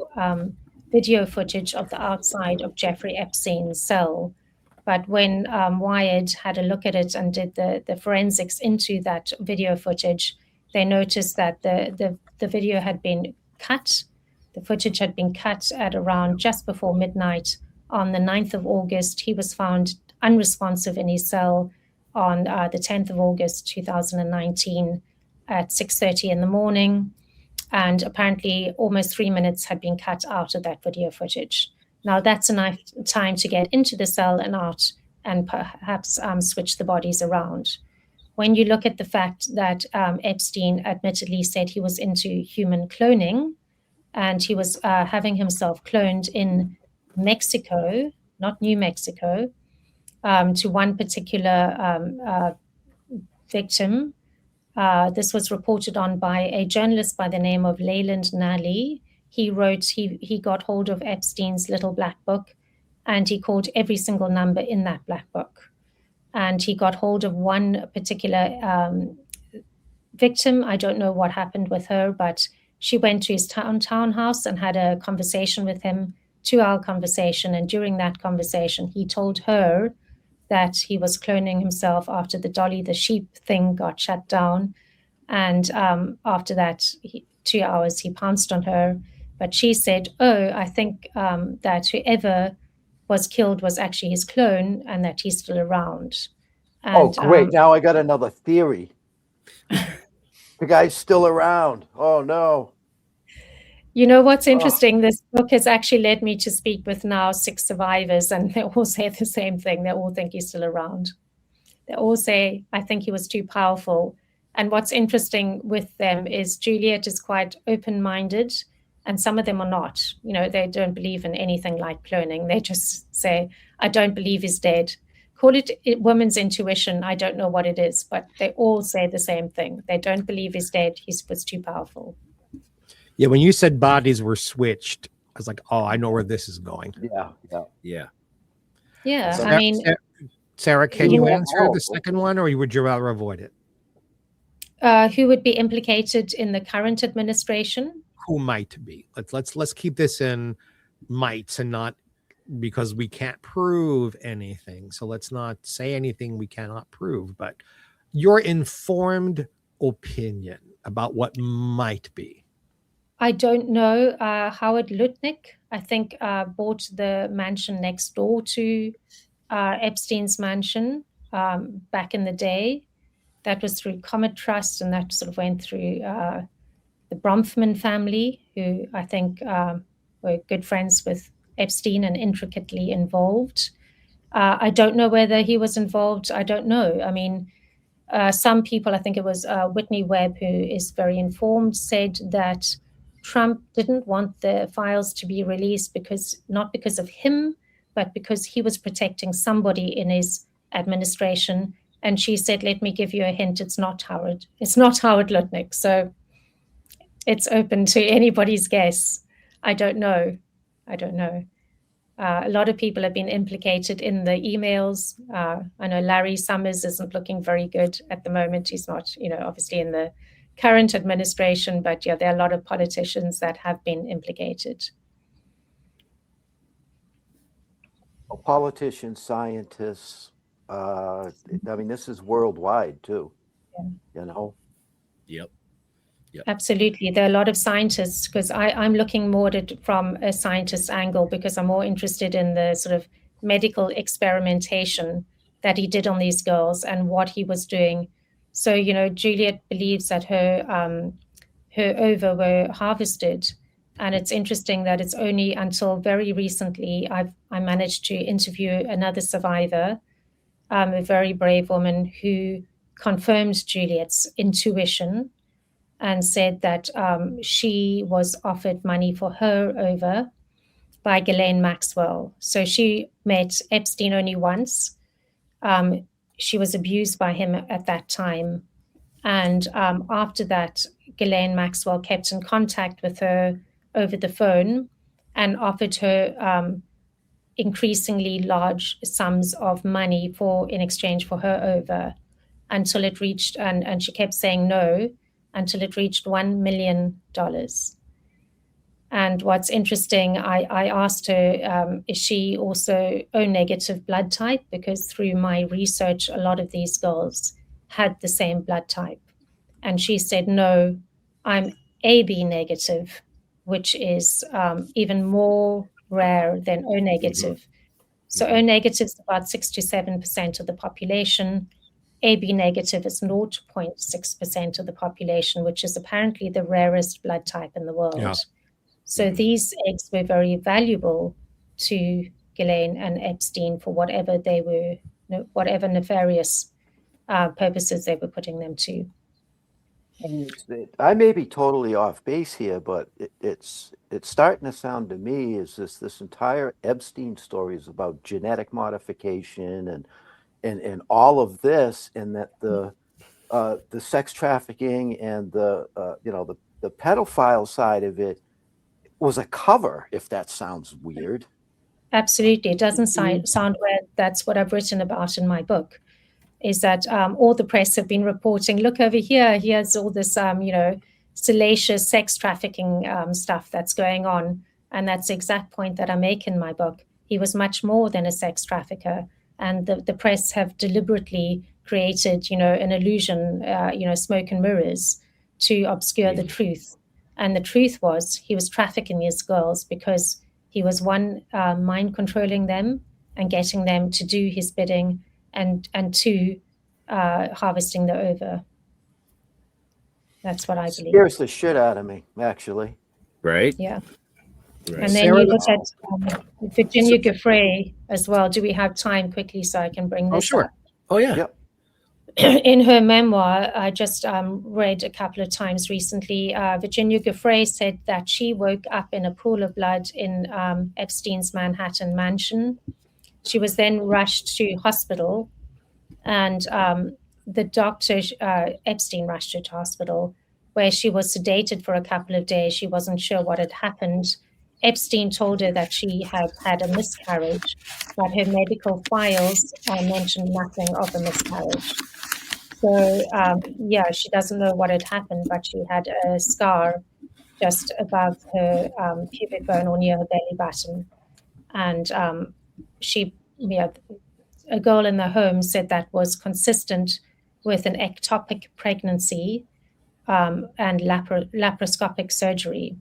video footage of the outside of Jeffrey Epstein's cell, But when Wired had a look at it and did the forensics into that video footage, they noticed that the video had been cut. The footage had been cut at around just before midnight on the 9th of August. He was found unresponsive in his cell on the 10th of August, 2019 at 6:30 in the morning. And apparently almost 3 minutes had been cut out of that video footage. Now that's enough time to get into the cell and out and perhaps switch the bodies around. When you look at the fact that Epstein admittedly said he was into human cloning and he was having himself cloned in Mexico, not New Mexico, to one particular victim. This was reported on by a journalist by the name of Leyland Nally. He wrote, he got hold of Epstein's little black book and he called every single number in that black book. And he got hold of one particular victim. I don't know what happened with her, but she went to his townhouse and had a conversation with him, 2-hour conversation. And during that conversation, he told her that he was cloning himself after the Dolly the sheep thing got shut down. And after that, 2 hours, he pounced on her. But she said, oh, I think that whoever was killed was actually his clone and that he's still around. And, oh, great. Now I got another theory. The guy's still around. Oh, no. You know what's interesting? This book has actually led me to speak with now 6 survivors, and they all say the same thing. They all think he's still around. They all say, I think he was too powerful. And what's interesting with them is Juliet is quite open-minded, and some of them are not. You know, they don't believe in anything like cloning. They just say, I don't believe he's dead. Call it woman's intuition. I don't know what it is, but they all say the same thing. They don't believe he's dead. He was too powerful. Yeah, when you said bodies were switched, I was like, oh, I know where this is going. Yeah. Yeah, I mean... Sarah, can you answer the second one, or would you rather avoid it? Who would be implicated in the current administration? Who might be? Let's keep this in mights and not because we can't prove anything. So let's not say anything we cannot prove, but your informed opinion about what might be. I don't know. Howard Lutnick, I think, bought the mansion next door to Epstein's mansion back in the day. That was through Comet Trust, and that sort of went through the Bronfman family, who I think were good friends with Epstein and intricately involved. I don't know whether he was involved. I don't know. I mean, some people, I think it was Whitney Webb, who is very informed, said that Trump didn't want the files to be released not because of him, but because he was protecting somebody in his administration. And she said, let me give you a hint. It's not Howard. It's not Howard Lutnick. So it's open to anybody's guess. I don't know. A lot of people have been implicated in the emails. I know Larry Summers isn't looking very good at the moment. He's not, obviously in the current administration, but yeah, there are a lot of politicians that have been implicated. Well, politicians, scientists, I mean, this is worldwide too, Yep. Absolutely. There are a lot of scientists, because I'm looking more at it from a scientist angle, because I'm more interested in the sort of medical experimentation that he did on these girls and what he was doing. So, Juliet believes that her ova were harvested. And it's interesting that it's only until very recently I managed to interview another survivor, a very brave woman who confirmed Juliet's intuition and said that she was offered money for her ova by Ghislaine Maxwell. So she met Epstein only once. She was abused by him at that time. And after that, Ghislaine Maxwell kept in contact with her over the phone and offered her increasingly large sums of money in exchange for her ova, until it reached, and she kept saying no, until it reached $1 million. And what's interesting, I asked her, is she also O negative blood type? Because through my research, a lot of these girls had the same blood type. And she said, no, I'm AB negative, which is even more rare than O negative. So O negative is about 6 to 7% of the population. AB negative is 0.6% of the population, which is apparently the rarest blood type in the world. Yeah. So these eggs were very valuable to Ghislaine and Epstein for whatever they were, whatever nefarious purposes they were putting them to. I may be totally off base here, but it's starting to sound to me as this entire Epstein story is about genetic modification and all of this, and that the sex trafficking and the pedophile side of it was a cover, if that sounds weird. Absolutely. It doesn't sound weird. That's what I've written about in my book, is that all the press have been reporting, look over here, here's all this, salacious sex trafficking stuff that's going on. And that's the exact point that I make in my book. He was much more than a sex trafficker. And the press have deliberately created, an illusion, smoke and mirrors to obscure the truth. And the truth was he was trafficking these girls because he was, one, mind controlling them and getting them to do his bidding, and two, harvesting the ova. That's what I believe. Scares the shit out of me, actually. Right? Yeah. Right. And then you look at Virginia Giuffre as well. Do we have time quickly so I can bring this up? Oh, yeah. Yep. In her memoir, I just read a couple of times recently, Virginia Giuffre said that she woke up in a pool of blood in Epstein's Manhattan mansion. She was then rushed to hospital, and the doctor, Epstein, rushed her to hospital, where she was sedated for a couple of days. She wasn't sure what had happened. Epstein told her that she had had a miscarriage, but her medical files mentioned nothing of a miscarriage. So, she doesn't know what had happened, but she had a scar just above her pubic bone or near her belly button. And a girl in the home said that was consistent with an ectopic pregnancy and laparoscopic surgery.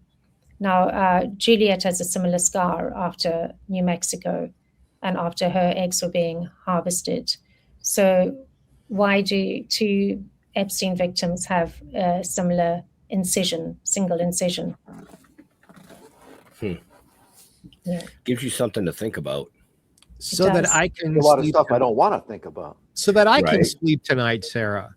Now, Juliet has a similar scar after New Mexico and after her eggs were being harvested. So why do two Epstein victims have a similar incision, single incision? Yeah. Gives you something to think about. So that I can A lot of sleep stuff I don't want to think about. So that I can Right. sleep tonight, Sarah.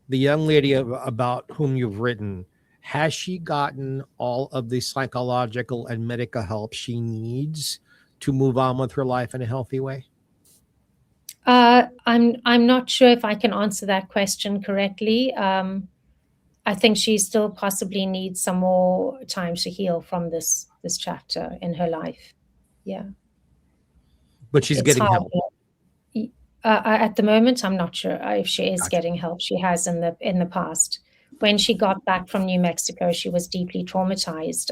The young lady about whom you've written, has she gotten all of the psychological and medical help she needs to move on with her life in a healthy way? I'm not sure if I can answer that question correctly. I think she still possibly needs some more time to heal from this chapter in her life. Yeah. But she's It's getting hard. help. At the moment, I'm not sure if she is getting help. She has in the past. When she got back from New Mexico, she was deeply traumatized.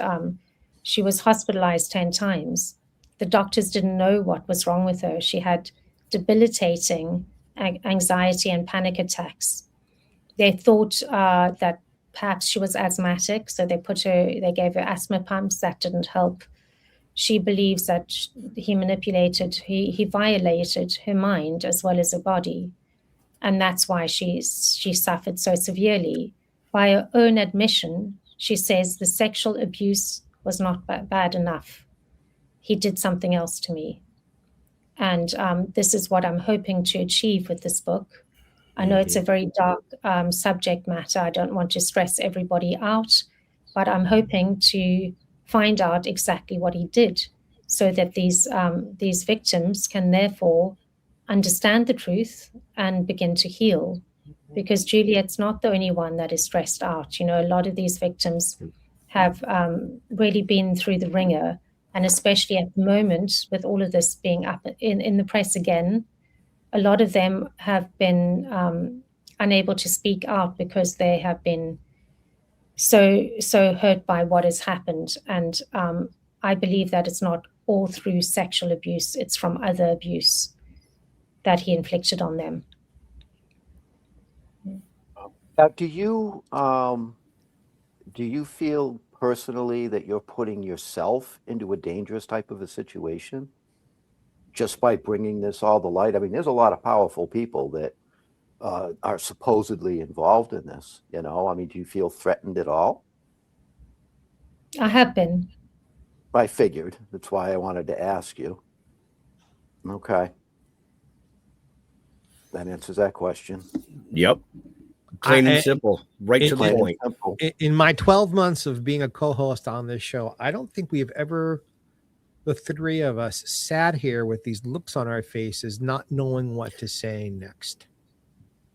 She was hospitalized 10 times. The doctors didn't know what was wrong with her. She had debilitating anxiety and panic attacks. They thought that perhaps she was asthmatic, so they gave her asthma pumps. That didn't help. She believes that he violated her mind as well as her body. And that's why she suffered so severely. By her own admission, she says the sexual abuse was not bad enough. He did something else to me. And this is what I'm hoping to achieve with this book. I know it's a very dark subject matter. I don't want to stress everybody out, but I'm hoping to find out exactly what he did so that these victims can therefore understand the truth and begin to heal. Because Juliet's not the only one that is stressed out. A lot of these victims have really been through the ringer, and especially at the moment with all of this being up in the press again, a lot of them have been unable to speak out because they have been so hurt by what has happened. And I believe that it's not all through sexual abuse, it's from other abuse that he inflicted on them. Now, do you feel personally that you're putting yourself into a dangerous type of a situation just by bringing this all to light? I mean, there's a lot of powerful people that are supposedly involved in this, you know? I mean, do you feel threatened at all? I have been. I figured. That's why I wanted to ask you. Okay. That answers that question. Yep. Plain and I- simple, right to the Plain and point. simple. In my 12 months of being a co-host on this show, I don't think we've ever, the three of us, sat here with these looks on our faces, not knowing what to say next.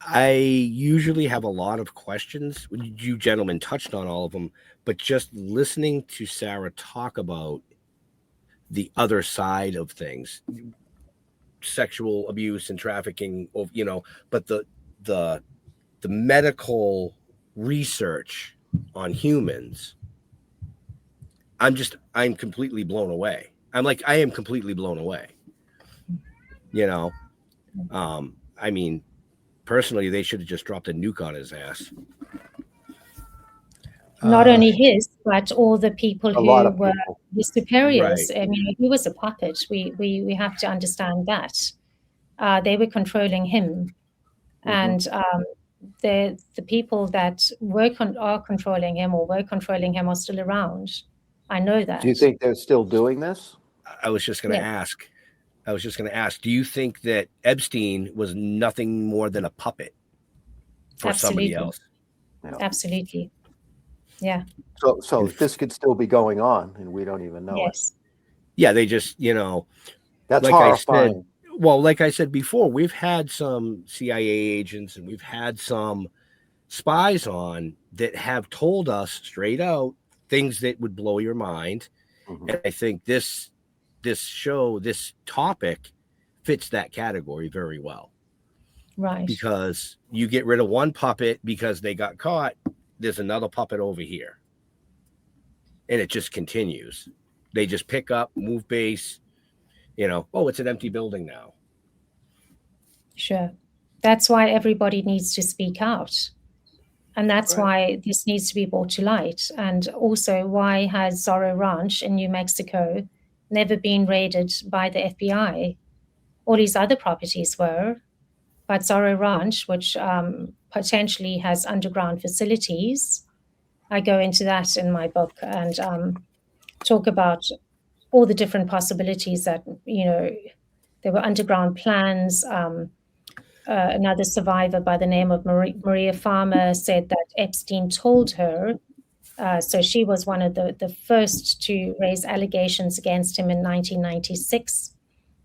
I usually have a lot of questions. You gentlemen touched on all of them, but just listening to Sarah talk about the other side of things, sexual abuse and trafficking, you know, but the medical research on humans, I'm completely blown away. I am completely blown away. You know, I mean, personally, they should have just dropped a nuke on his ass. Not only his, but all the people who lot of were people. his superiors. Right. I mean, he was a puppet. We have to understand that. They were controlling him. And the people that are controlling him or were controlling him are still around. I know that. Do you think they're still doing this? I was just going to ask, do you think that Epstein was nothing more than a puppet for somebody else? Yeah. Absolutely. Yeah. So this could still be going on and we don't even know Yes. Yeah, they just, you know, That's like horrifying. like I said before, we've had some CIA agents and we've had some spies on that have told us straight out things that would blow your mind. And I think this topic fits that category very well. Right. Because you get rid of one puppet because they got caught, there's another puppet over here. And it just continues. They just pick up, move base, you know, oh, it's an empty building now. Sure. That's why everybody needs to speak out. And that's why this needs to be brought to light. And also, why has Zorro Ranch in New Mexico never been raided by the FBI? All these other properties were, but Zorro Ranch, which potentially has underground facilities, I go into that in my book and talk about all the different possibilities that, you know, there were underground plans. Another survivor by the name of Maria Farmer said that Epstein told her. So she was one of the first to raise allegations against him in 1996.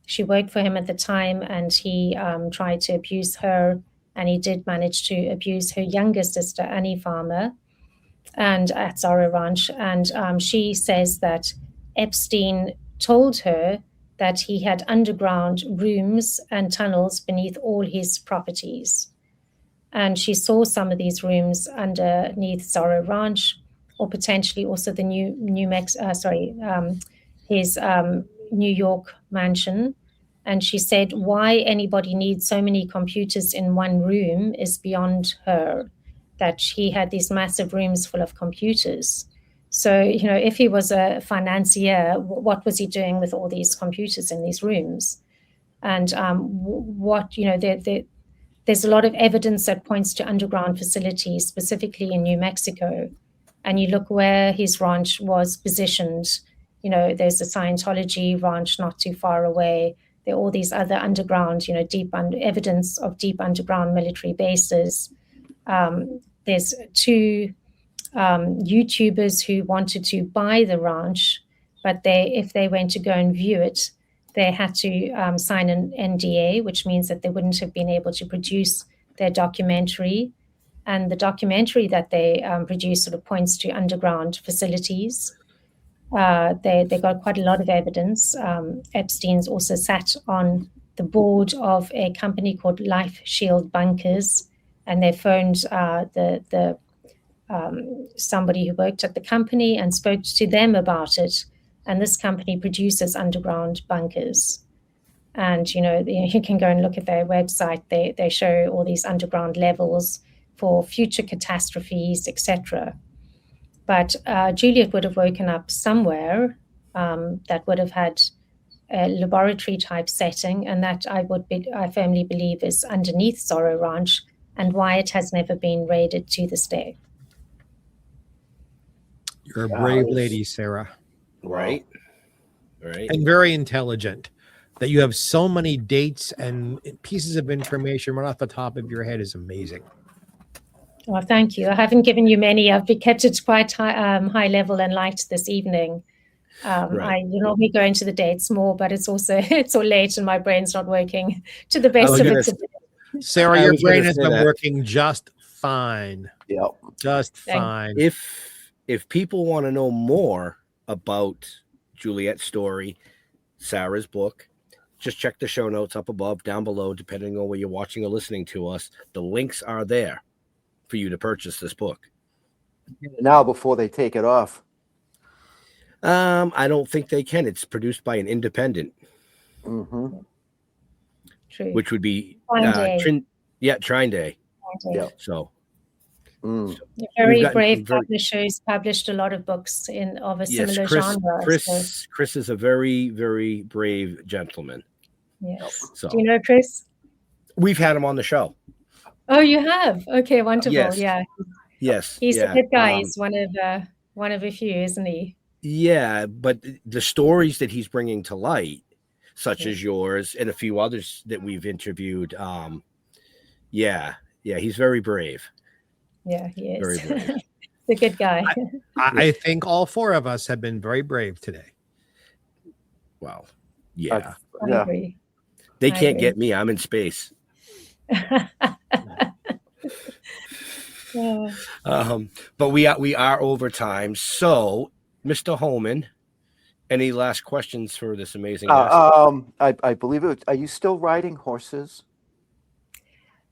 She worked for him at the time, and he tried to abuse her, and he did manage to abuse her younger sister, Annie Farmer, and at Zorro Ranch. And she says that Epstein told her that he had underground rooms and tunnels beneath all his properties. And she saw some of these rooms underneath Zorro Ranch, or potentially also the his New York mansion. And she said why anybody needs so many computers in one room is beyond her, that he had these massive rooms full of computers. So, you know, if he was a financier, what was he doing with all these computers in these rooms? And there's a lot of evidence that points to underground facilities, specifically in New Mexico. And you look where his ranch was positioned. You know, there's a Scientology ranch not too far away. There are all these other underground, you know, evidence of deep underground military bases. There's two YouTubers who wanted to buy the ranch, but if they went to go and view it, they had to sign an NDA, which means that they wouldn't have been able to produce their documentary. And the documentary that they produced sort of points to underground facilities. They got quite a lot of evidence. Epstein's also sat on the board of a company called Life Shield Bunkers, and they phoned the somebody who worked at the company and spoke to them about it. And this company produces underground bunkers. And, you can go and look at their website. They show all these underground levels for future catastrophes, etc. But Juliet would have woken up somewhere that would have had a laboratory type setting, and that I firmly believe is underneath Sorrow Ranch, and why it has never been raided to this day. You're a brave lady, Sarah. Right. Right. And very intelligent. That you have so many dates and pieces of information right off the top of your head is amazing. Well, thank you. I haven't given you many. I've kept it quite high level and light this evening. I normally go into the dates more, but it's all late and my brain's not working to the best of its ability. Sarah, your brain has been working just fine. Yep. Just fine. If people want to know more about Juliet's story, Sarah's book, just check the show notes up above, down below, depending on where you're watching or listening to us. The links are there for you to purchase this book. Now, before they take it off. I don't think they can. It's produced by an independent. Mm-hmm. True. Which would be Trine Day. Yeah. So. Very brave publishers published a lot of books of a similar genre. Chris is a very, very brave gentleman. Yes. So, do you know Chris? We've had him on the show. Oh, you have? Okay, wonderful. Yes. Yeah. Yes. He's a good guy. He's one of a few, isn't he? Yeah, but the stories that he's bringing to light, such as yours and a few others that we've interviewed, he's very brave. Yeah, he is. Very brave. He's a good guy. I think all four of us have been very brave today. Well, yeah. I agree. They can't get me. I'm in space. But we are over time. So, Mr. Holman, any last questions for this amazing guest? I believe it. Are you still riding horses?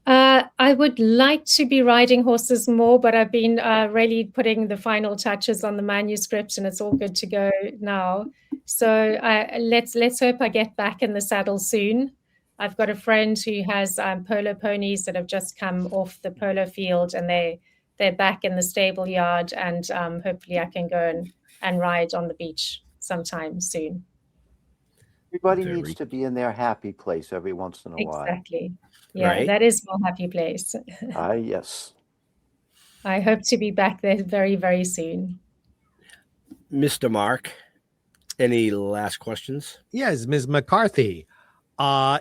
I would like to be riding horses more, but I've been really putting the final touches on the manuscript, and it's all good to go now. So let's hope I get back in the saddle soon. I've got a friend who has polo ponies that have just come off the polo field, and they're back in the stable yard, and hopefully I can go and ride on the beach sometime soon. Everybody needs to be in their happy place every once in a while. Exactly. Yeah, right? That is my happy place. Yes. I hope to be back there very, very soon. Mr. Mark, any last questions? Yes, Ms. McCarthy.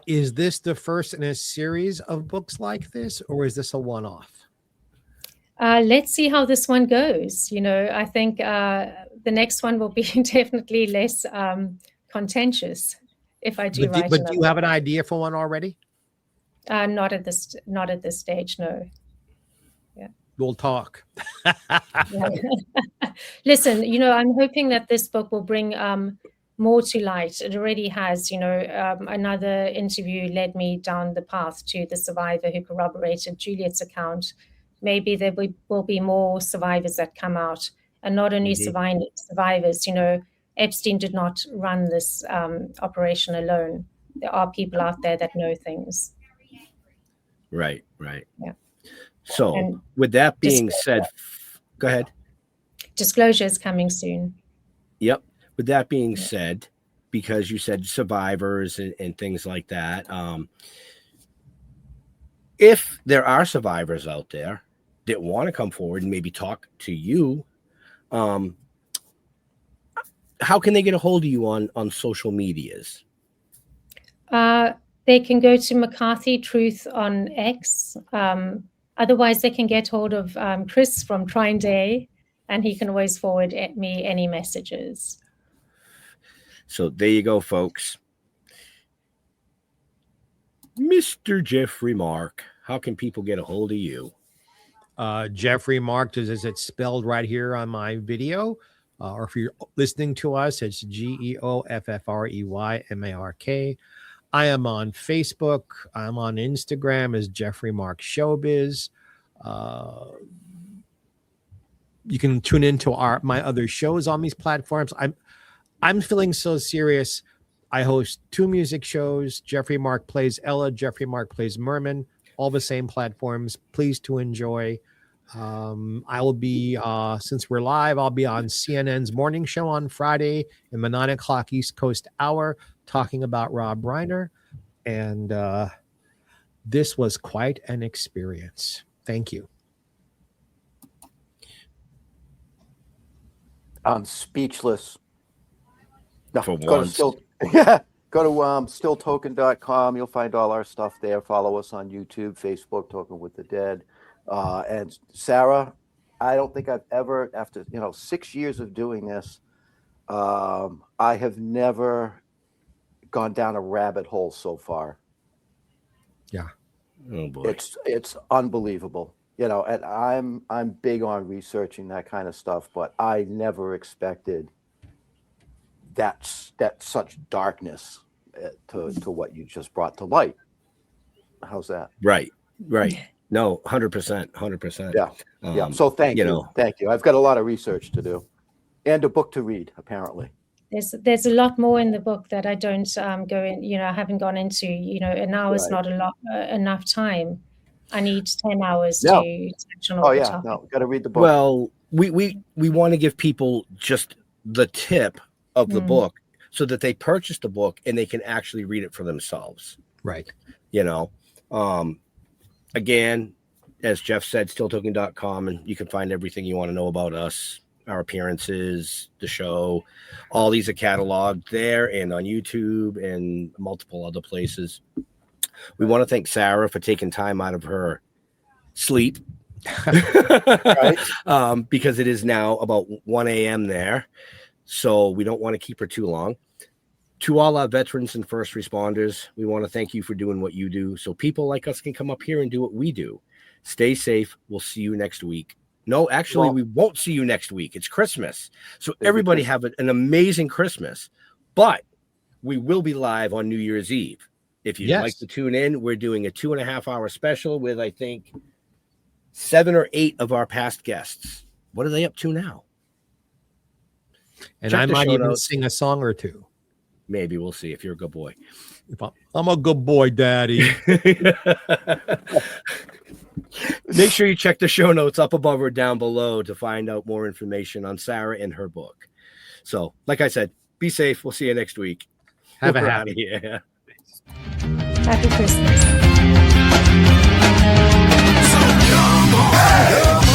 Is this the first in a series of books like this, or is this a one-off? Let's see how this one goes. I think the next one will be definitely less contentious if I do write. But do you have an idea for one already? Not at this stage, no. Yeah. We'll talk. Listen, I'm hoping that this book will bring more to light. It already has. Another interview led me down the path to the survivor who corroborated Juliet's account. Maybe there will be more survivors that come out, and not only survivors. Epstein did not run this operation alone. There are people out there that know things. Right. Yeah. So, And with that being said, go ahead. Disclosure is coming soon. Yep. With that being said, because you said survivors and things like that, if there are survivors out there that want to come forward and maybe talk to you, how can they get a hold of you on social medias? They can go to McCarthy Truth on X. Otherwise, they can get hold of Chris from Trine Day, and he can always forward me any messages. So there you go, folks. Mr. Jeffrey Mark, how can people get a hold of you? Jeffrey Mark, is it spelled right here on my video? Or if you're listening to us, it's GeoffreyMark. I am on Facebook. I'm on Instagram as Jeffrey Mark Showbiz. You can tune into my other shows on these platforms. I'm feeling so serious. I host 2 music shows. Jeffrey Mark Plays Ella, Jeffrey Mark Plays Merman, all the same platforms. Please to enjoy. I will be, since we're live, I'll be on CNN's morning show on Friday in the 9 o'clock East Coast hour talking about Rob Reiner. And this was quite an experience. Thank you. I'm speechless. No, For go once. to stilltoken.com. You'll find all our stuff there. Follow us on YouTube, Facebook, Talking with the Dead. And Sarah, I don't think I've ever, after 6 years of doing this, I have never gone down a rabbit hole so far. Yeah. Oh boy. It's unbelievable. And I'm big on researching that kind of stuff, but I never expected that such darkness to what you just brought to light. How's that? Right. No, 100%. Yeah. So thank you. Thank you. I've got a lot of research to do and a book to read, apparently. There's a lot more in the book that I don't go in, I haven't gone into, an hour is not enough time. I need 10 hours to touch on all the topics. Got to read the book. Well, we want to give people just the tip of the book so that they purchase the book and they can actually read it for themselves. Right. Again, as Jeff said, stilltoking.com, and you can find everything you want to know about us, our appearances, the show. All these are cataloged there and on YouTube and multiple other places. We want to thank Sarah for taking time out of her sleep because it is now about 1 a.m. there. So we don't want to keep her too long. To all our veterans and first responders, we want to thank you for doing what you do so people like us can come up here and do what we do. Stay safe. We'll see you next week. No, actually, we won't see you next week. It's Christmas. So everybody have an amazing Christmas. But we will be live on New Year's Eve. If you'd like to tune in, we're doing a 2.5-hour special with, I think, 7 or 8 of our past guests. What are they up to now? And Check I the might show even notes. sing a song or two. Maybe we'll see if you're a good boy. I'm a good boy, Daddy. Make sure you check the show notes up above or down below to find out more information on Sarah and her book. So, like I said, be safe. We'll see you next week. Have a We're happy. outta here. Happy Christmas. Come on.